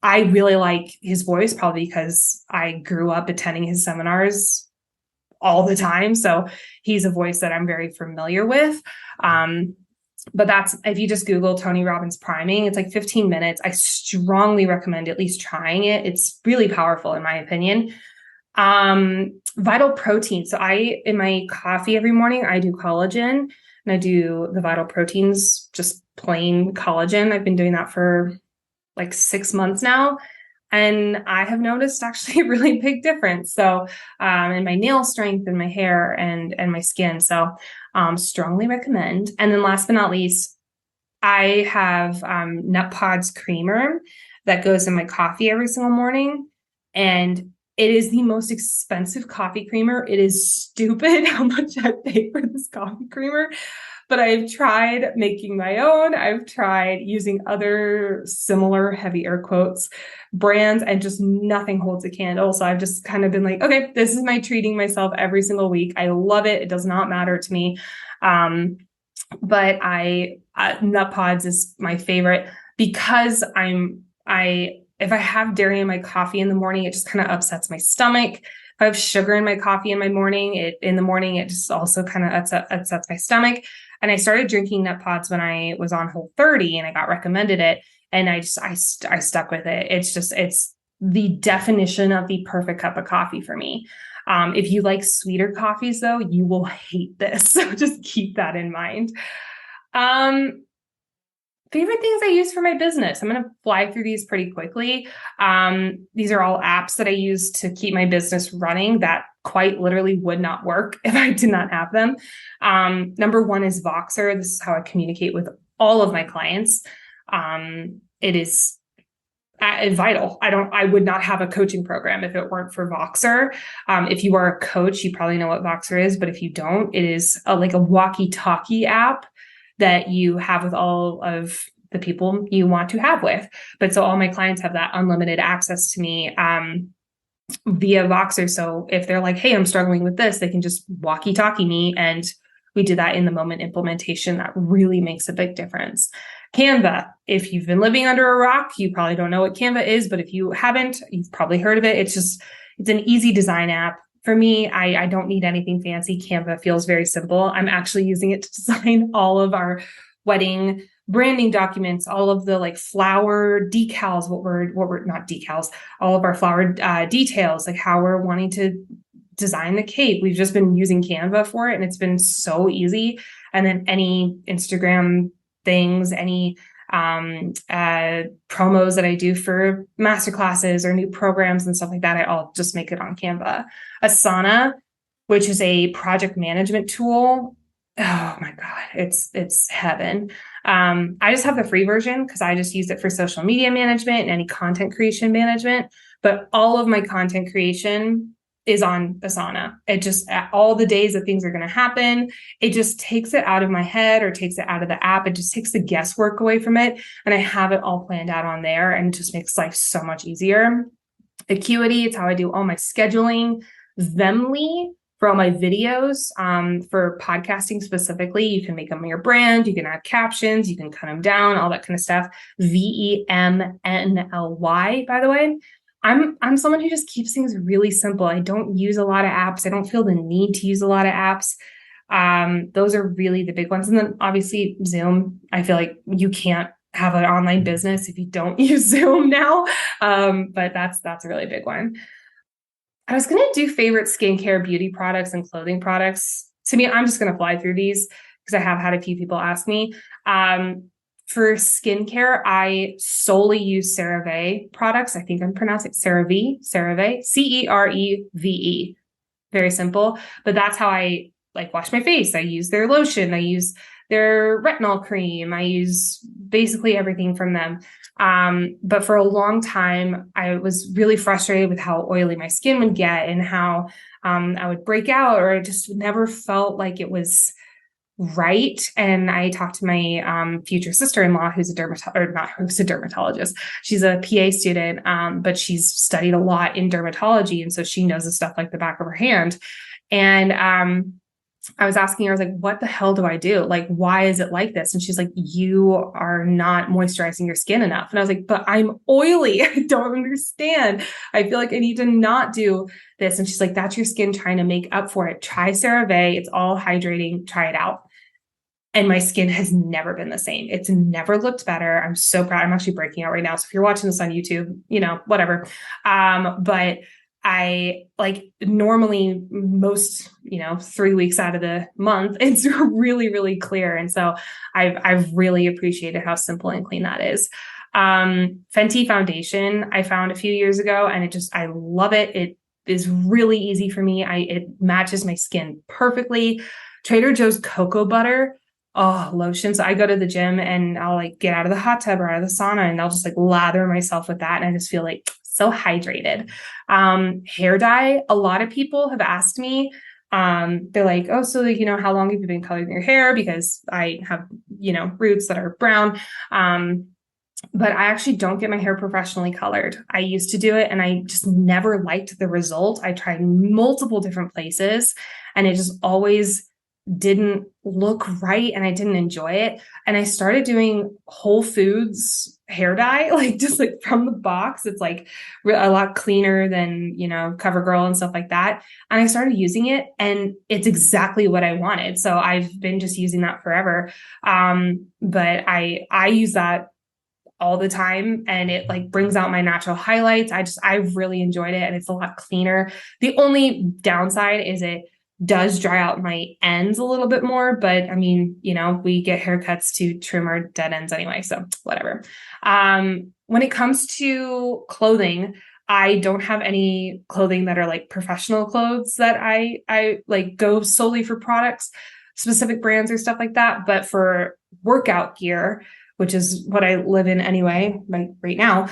I really like his voice, probably because I grew up attending his seminars all the time. So he's a voice that I'm very familiar with. But if you just Google Tony Robbins priming, it's like 15 minutes. I strongly recommend at least trying it. It's really powerful in my opinion. Vital protein. So in my coffee every morning, I do collagen and I do the vital proteins, just plain collagen. I've been doing that for like 6 months now. And I have noticed actually a really big difference. So, in my nail strength and my hair and my skin. So, strongly recommend. And then last but not least, I have, Nut Pods creamer that goes in my coffee every single morning. And it is the most expensive coffee creamer. It is stupid how much I pay for this coffee creamer. But I've tried making my own. I've tried using other similar, heavy air quotes, brands, and just nothing holds a candle. So I've just kind of been like, okay, this is my treating myself every single week. I love it. It does not matter to me. But Nut Pods is my favorite because if I have dairy in my coffee in the morning, it just kind of upsets my stomach. If I have sugar in my coffee in the morning, it just also kind of upsets my stomach. And I started drinking Nut Pods when I was on Whole30 and I got recommended it. And I stuck with it. It's the definition of the perfect cup of coffee for me. If you like sweeter coffees though, you will hate this. So just keep that in mind. Favorite things I use for my business. I'm going to fly through these pretty quickly. These are all apps that I use to keep my business running that quite literally would not work if I did not have them. Number 1 is Voxer. This is how I communicate with all of my clients. It is vital. I would not have a coaching program if it weren't for Voxer. If you are a coach, you probably know what Voxer is, but if you don't, it is like a walkie-talkie app that you have with all of the people you want to have with. But so all my clients have that unlimited access to me via Voxer. So if they're like, hey, I'm struggling with this, they can just walkie-talkie me. And we did that in the moment implementation. That really makes a big difference. Canva. If you've been living under a rock, you probably don't know what Canva is, but if you haven't, you've probably heard of it. It's an easy design app. For me, I don't need anything fancy. Canva feels very simple. I'm actually using it to design all of our wedding branding documents, all of the like flower decals, what we're not decals, all of our flower details, like how we're wanting to design the cake. We've just been using Canva for it, and it's been so easy. And then any Instagram things, any promos that I do for masterclasses or new programs and stuff like that, I'll just make it on Canva. Asana, which is a project management tool. Oh my God, it's heaven. I just have the free version because I just use it for social media management and any content creation management. But all of my content creation is on Asana. It just, all the days that things are going to happen, it just takes it out of my head or takes it out of the app. It just takes the guesswork away from it. And I have it all planned out on there, and it just makes life so much easier. Acuity, it's how I do all my scheduling. Vemly, for all my videos, for podcasting specifically, you can make them your brand, you can add captions, you can cut them down, all that kind of stuff. VEMNLY, by the way. I'm someone who just keeps things really simple. I don't use a lot of apps. I don't feel the need to use a lot of apps. Those are really the big ones. And then obviously Zoom, I feel like you can't have an online business if you don't use Zoom now. But that's a really big one. I was going to do favorite skincare, beauty products, and clothing products. To me, I'm just going to fly through these because I have had a few people ask me. For skincare, I solely use CeraVe products. I think I'm pronouncing CeraVe, CEREVE. Very simple, but that's how I like wash my face. I use their lotion. I use their retinol cream. I use basically everything from them. But for a long time, I was really frustrated with how oily my skin would get and how I would break out, or I just never felt like it was right. And I talked to my future sister-in-law, who's a dermatologist. She's a PA student, but she's studied a lot in dermatology. And so she knows the stuff like the back of her hand. And I was asking her, I was like, what the hell do I do? Like, why is it like this? And she's like, you are not moisturizing your skin enough. And I was like, but I'm oily. I don't understand. I feel like I need to not do this. And she's like, that's your skin trying to make up for it. Try CeraVe. It's all hydrating. Try it out. And my skin has never been the same. It's never looked better. I'm so proud. I'm actually breaking out right now. So if you're watching this on YouTube, whatever. But I like normally most, 3 weeks out of the month, it's really, really clear. And so I've really appreciated how simple and clean that is. Fenty foundation I found a few years ago, and I love it. It is really easy for me. It matches my skin perfectly. Trader Joe's cocoa butter. Oh, lotion. So I go to the gym and I'll like get out of the hot tub or out of the sauna, and I'll just like lather myself with that. And I just feel like so hydrated. Hair dye. A lot of people have asked me, they're like, oh, so like, how long have you been coloring your hair? Because I have, roots that are brown. But I actually don't get my hair professionally colored. I used to do it and I just never liked the result. I tried multiple different places and it just always didn't look right, and I didn't enjoy it. And I started doing Whole Foods hair dye, like just like from the box. It's like a lot cleaner than, CoverGirl and stuff like that. And I started using it and it's exactly what I wanted. So I've been just using that forever. But I use that all the time, and it like brings out my natural highlights. I've really enjoyed it, and it's a lot cleaner. The only downside is it does dry out my ends a little bit more, but I mean, we get haircuts to trim our dead ends anyway, so whatever. When it comes to clothing, I don't have any clothing that are like professional clothes that I like go solely for products, specific brands or stuff like that. But for workout gear, which is what I live in anyway, right now.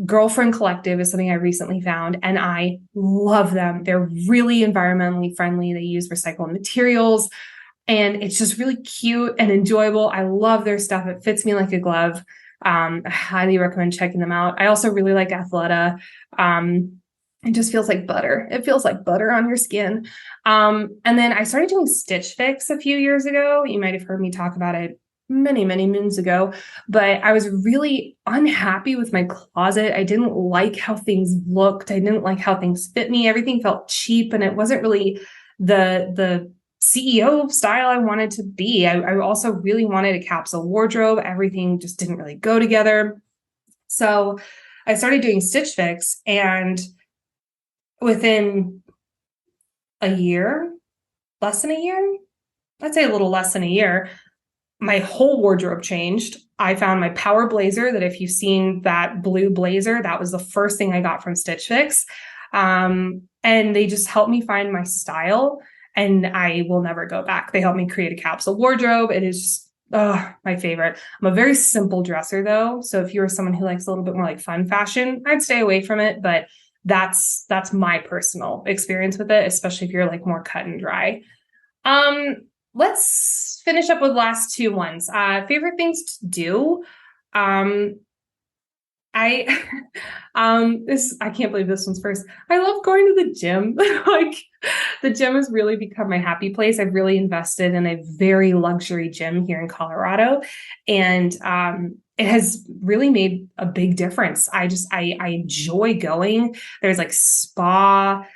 Girlfriend Collective is something I recently found, and I love them. They're really environmentally friendly. They use recycled materials, and it's just really cute and enjoyable. I love their stuff. It fits me like a glove. I highly recommend checking them out. I also really like Athleta. It just feels like butter. It feels like butter on your skin. And then I started doing Stitch Fix a few years ago. You might have heard me talk about it many, many moons ago, but I was really unhappy with my closet. I didn't like how things looked. I didn't like how things fit me. Everything felt cheap, and it wasn't really the CEO style I wanted to be. I also really wanted a capsule wardrobe. Everything just didn't really go together. So I started doing Stitch Fix, and within a year, less than a year, I'd say a little less than a year, my whole wardrobe changed. I found my power blazer that if you've seen that blue blazer, that was the first thing I got from Stitch Fix. And they just helped me find my style, and I will never go back. They helped me create a capsule wardrobe. It is just my favorite. I'm a very simple dresser though. So if you're someone who likes a little bit more like fun fashion, I'd stay away from it. But that's my personal experience with it, especially if you're like more cut and dry. Let's finish up with the last two ones. Favorite things to do. I I can't believe this one's first. I love going to the gym. Like the gym has really become my happy place. I've really invested in a very luxury gym here in Colorado, and it has really made a big difference. I enjoy going. There's like spa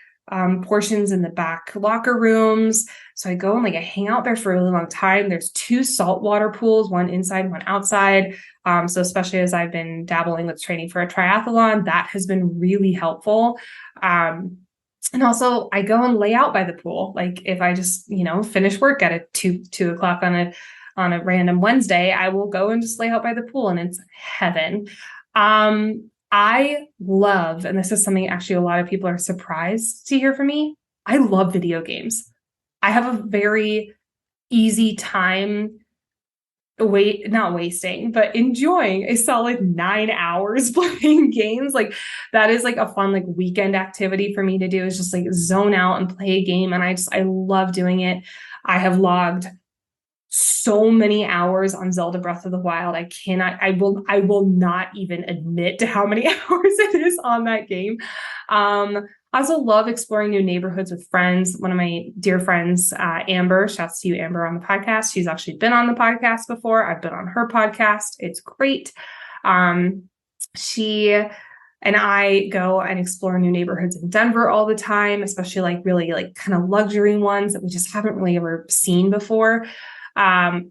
portions in the back locker rooms. So I go and like I hang out there for a really long time. There's two saltwater pools, one inside, one outside. So especially as I've been dabbling with training for a triathlon, that has been really helpful. And also I go and lay out by the pool. Like if I just, finish work at a two o'clock on a random Wednesday, I will go and just lay out by the pool, and it's heaven. I love, and this is something actually a lot of people are surprised to hear from me, I love video games. I have a very easy time not wasting, but enjoying a solid 9 hours playing games. Like that is like a fun, like weekend activity for me to do, is just like zone out and play a game. And I love doing it. I have logged so many hours on Zelda Breath of the Wild. I will not even admit to how many hours it is on that game. I also love exploring new neighborhoods with friends. One of my dear friends, Amber, shouts to you, Amber, on the podcast. She's actually been on the podcast before. I've been on her podcast. It's great. She and I go and explore new neighborhoods in Denver all the time, especially like really like kind of luxury ones that we just haven't really ever seen before.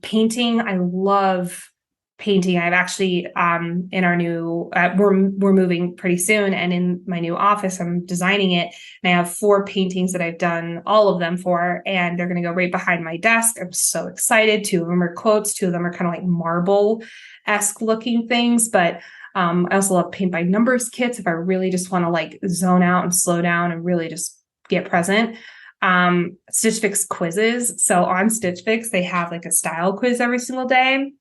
Painting, I love painting. I've actually in our new we're moving pretty soon, and in my new office I'm designing it, and I have 4 paintings that I've done all of them for, and they're going to go right behind my desk. I'm so excited. 2 of them are quotes, 2 of them are kind of like marble-esque looking things, but I also love paint by numbers kits if I really just want to like zone out and slow down and really just get present. Stitch Fix quizzes. So on Stitch Fix, they have like a style quiz every single day,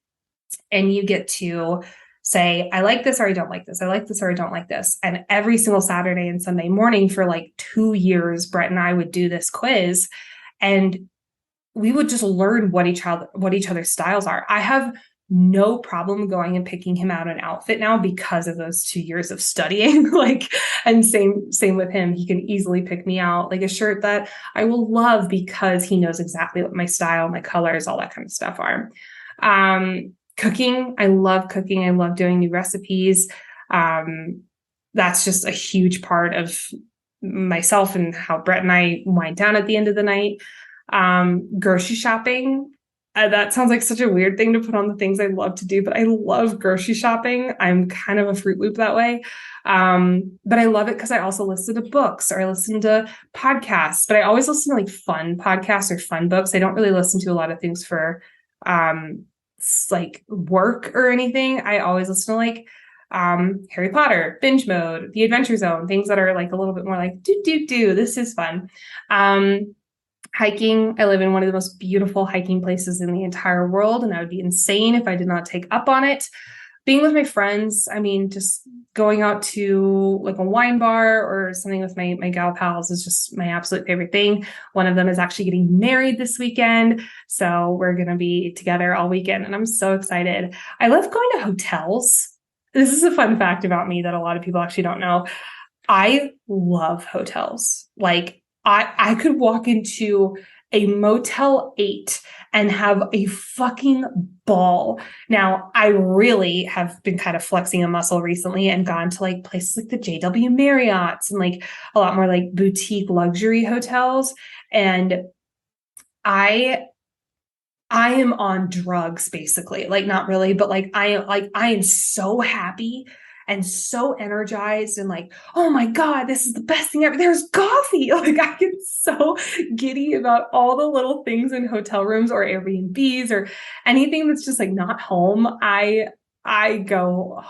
and you get to say, I like this or I don't like this. I like this or I don't like this. And every single Saturday and Sunday morning for like 2 years, Brett and I would do this quiz, and we would just learn what each other's styles are. I have no problem going and picking him out an outfit now because of those 2 years of studying. And same with him. He can easily pick me out like a shirt that I will love because he knows exactly what my style, my colors, all that kind of stuff are. Cooking. I love cooking. I love doing new recipes. That's just a huge part of myself and how Brett and I wind down at the end of the night. Grocery shopping. That sounds like such a weird thing to put on the things I love to do, but I love grocery shopping. I'm kind of a Fruit Loop that way. But I love it because I also listen to books or I listen to podcasts, but I always listen to like fun podcasts or fun books. I don't really listen to a lot of things for like work or anything. I always listen to like Harry Potter, Binge Mode, The Adventure Zone, things that are like a little bit more like do. This is fun. Hiking. I live in one of the most beautiful hiking places in the entire world, and I would be insane if I did not take up on it. Being with my friends, I mean, just going out to like a wine bar or something with my gal pals is just my absolute favorite thing. One of them is actually getting married this weekend, so we're going to be together all weekend, and I'm so excited. I love going to hotels. This is a fun fact about me that a lot of people actually don't know. I love hotels. Like, I could walk into a Motel 8 and have a fucking ball. Now, I really have been kind of flexing a muscle recently and gone to like places like the JW Marriott's and like a lot more like boutique luxury hotels. And I am on drugs basically, like not really, but like I am so happy and so energized and like, oh my God, this is the best thing ever. There's coffee. Like I get so giddy about all the little things in hotel rooms or Airbnbs or anything that's just like not home. I go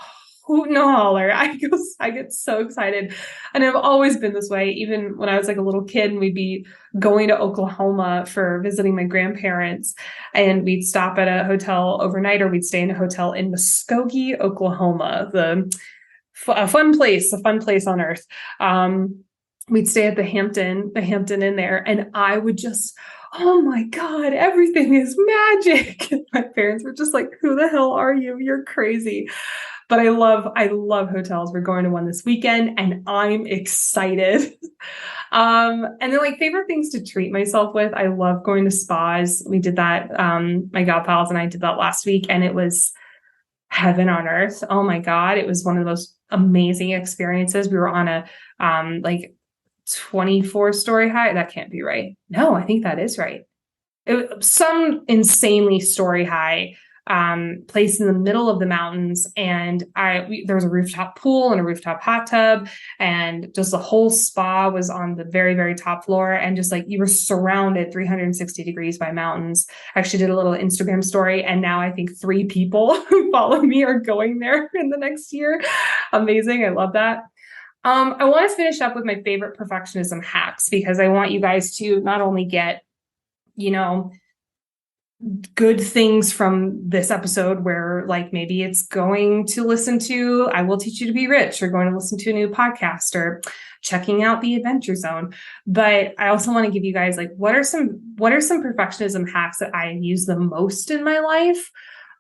hoot and holler. I get so excited. And I've always been this way, even when I was like a little kid and we'd be going to Oklahoma for visiting my grandparents and we'd stop at a hotel overnight or we'd stay in a hotel in Muskogee, Oklahoma, a fun place on earth. We'd stay at the Hampton Inn there, and I would just, oh my God, everything is magic. My parents were just like, who the hell are you? You're crazy. But I love hotels. We're going to one this weekend and I'm excited. And then like favorite things to treat myself with. I love going to spas. We did that. My gal pals and I did that last week and it was heaven on earth. Oh my God. It was one of the most amazing experiences. We were on a, like 24-story high. That can't be right. No, I think that is right. It was some insanely story high place in the middle of the mountains. And there was a rooftop pool and a rooftop hot tub, and just the whole spa was on the very, very top floor. And just like you were surrounded 360 degrees by mountains. I actually did a little Instagram story, and now I think 3 people who follow me are going there in the next year. Amazing. I love that. I want to finish up with my favorite perfectionism hacks, because I want you guys to not only get, good things from this episode where like maybe it's going to listen to I Will Teach You to Be Rich, or going to listen to a new podcast, or checking out the Adventure Zone. But I also want to give you guys like what are some perfectionism hacks that I use the most in my life.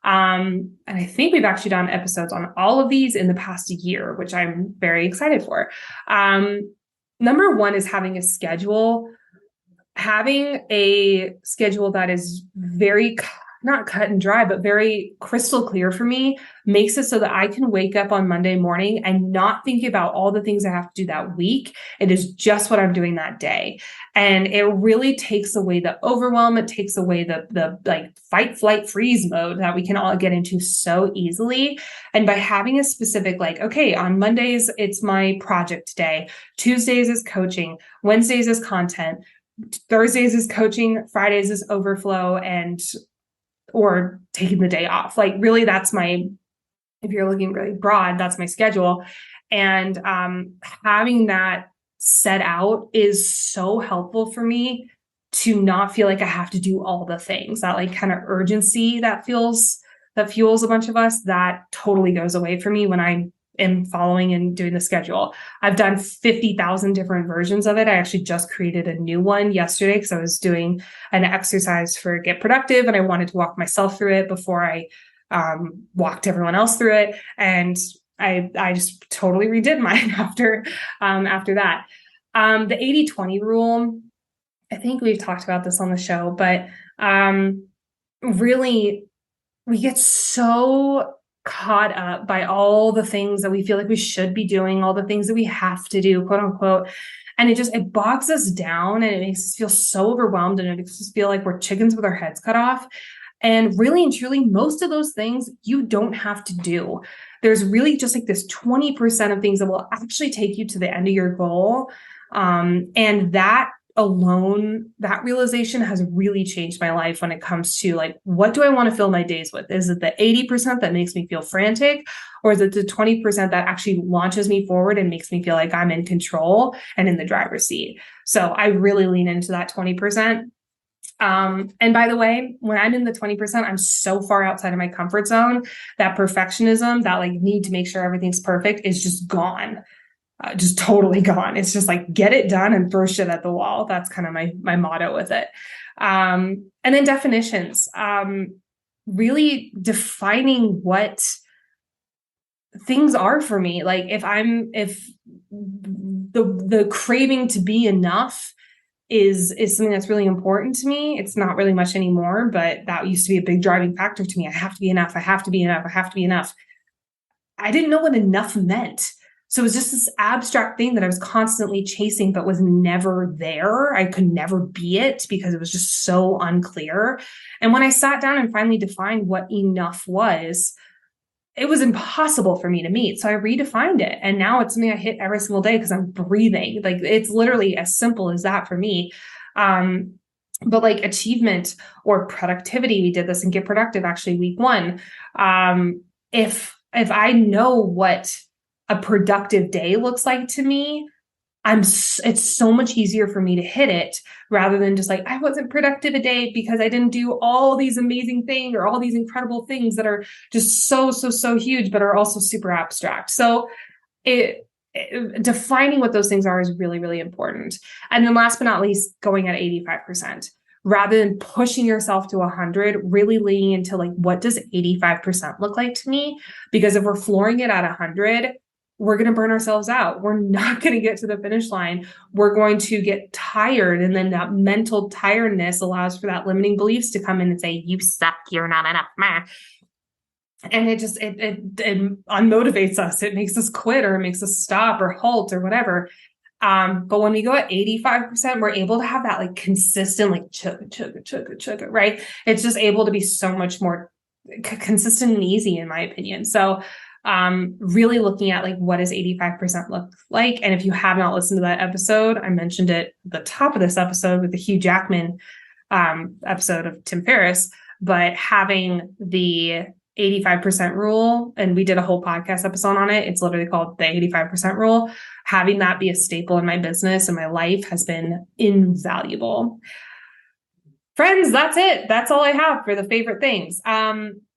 And I think we've actually done episodes on all of these in the past year, which I'm very excited for. Number 1 is having a schedule. Having a schedule that is very, not cut and dry, but very crystal clear for me makes it so that I can wake up on Monday morning and not think about all the things I have to do that week. It is just what I'm doing that day. And it really takes away the overwhelm. It takes away the like fight, flight, freeze mode that we can all get into so easily. And by having a specific, like, okay, on Mondays, it's my project day. Tuesdays is coaching. Wednesdays is content. Thursdays is coaching, Fridays is overflow, or taking the day off. Like really that's if you're looking really broad, that's my schedule. And having that set out is so helpful for me to not feel like I have to do all the things. That like kind of urgency that fuels a bunch of us, that totally goes away for me when I am following and doing the schedule. I've done 50,000 different versions of it. I actually just created a new one yesterday because I was doing an exercise for Get Productive, and I wanted to walk myself through it before I walked everyone else through it. And I just totally redid mine after that. The 80-20 rule, I think we've talked about this on the show, but really we get so caught up by all the things that we feel like we should be doing, all the things that we have to do, quote unquote. And it bogs us down, and it makes us feel so overwhelmed, and it makes us feel like we're chickens with our heads cut off. And really and truly, most of those things you don't have to do. There's really just like this 20% of things that will actually take you to the end of your goal. And that alone, that realization has really changed my life when it comes to like, what do I want to fill my days with? Is it the 80% that makes me feel frantic, or is it the 20% that actually launches me forward and makes me feel like I'm in control and in the driver's seat? So I really lean into that 20%. And by the way, when I'm in the 20%, I'm so far outside of my comfort zone that perfectionism, that like need to make sure everything's perfect, is just gone. Just totally gone. It's just like, get it done and throw shit at the wall. That's kind of my motto with it. And then definitions, really defining what things are for me. Like if the craving to be enough is something that's really important to me. It's not really much anymore, but that used to be a big driving factor to me. I have to be enough. I have to be enough. I have to be enough. I didn't know what enough meant. So it was just this abstract thing that I was constantly chasing, but was never there. I could never be it because it was just so unclear. And when I sat down and finally defined what enough was, it was impossible for me to meet. So I redefined it. And now it's something I hit every single day because I'm breathing. Like, it's literally as simple as that for me. But like achievement or productivity, we did this in Get Productive, actually, week 1. If I know what a productive day looks like to me, it's so much easier for me to hit it rather than just like, I wasn't productive a day because I didn't do all these amazing things or all these incredible things that are just so huge, but are also super abstract. So defining what those things are is really, really important. And then last but not least, going at 85%. Rather than pushing yourself to 100, really leaning into like, what does 85% look like to me? Because if we're flooring it at 100, we're going to burn ourselves out. We're not going to get to the finish line. We're going to get tired. And then that mental tiredness allows for that limiting beliefs to come in and say, you suck, you're not enough. Meh. And it unmotivates us. It makes us quit, or it makes us stop or halt or whatever. But when we go at 85%, we're able to have that like consistent, like chugga, right? It's just able to be so much more consistent and easy, in my opinion. So really looking at like, what does 85% look like? And if you have not listened to that episode, I mentioned it at the top of this episode with the Hugh Jackman episode of Tim Ferriss, but having the 85% rule, and we did a whole podcast episode on it. It's literally called the 85% rule. Having that be a staple in my business and my life has been invaluable. Friends, that's it. That's all I have for the favorite things.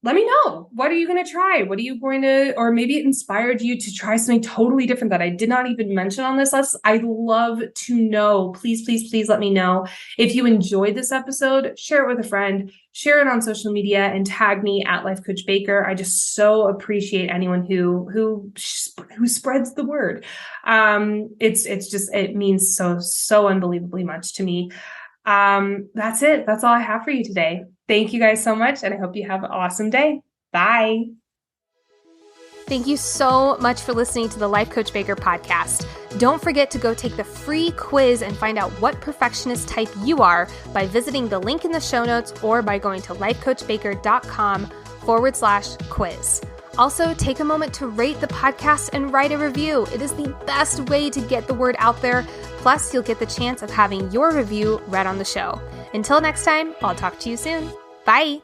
Let me know. What are you going to try? What are you going to, or maybe it inspired you to try something totally different that I did not even mention on this list. I'd love to know. Please, please, please let me know. If you enjoyed this episode, share it with a friend, share it on social media, and tag me at Life Coach Baker. I just so appreciate anyone who spreads the word. It means so unbelievably much to me. That's it. That's all I have for you today. Thank you guys so much, and I hope you have an awesome day. Bye. Thank you so much for listening to the Life Coach Baker podcast. Don't forget to go take the free quiz and find out what perfectionist type you are by visiting the link in the show notes or by going to lifecoachbaker.com/quiz. Also, take a moment to rate the podcast and write a review. It is the best way to get the word out there. Plus, you'll get the chance of having your review read on the show. Until next time, I'll talk to you soon. Bye.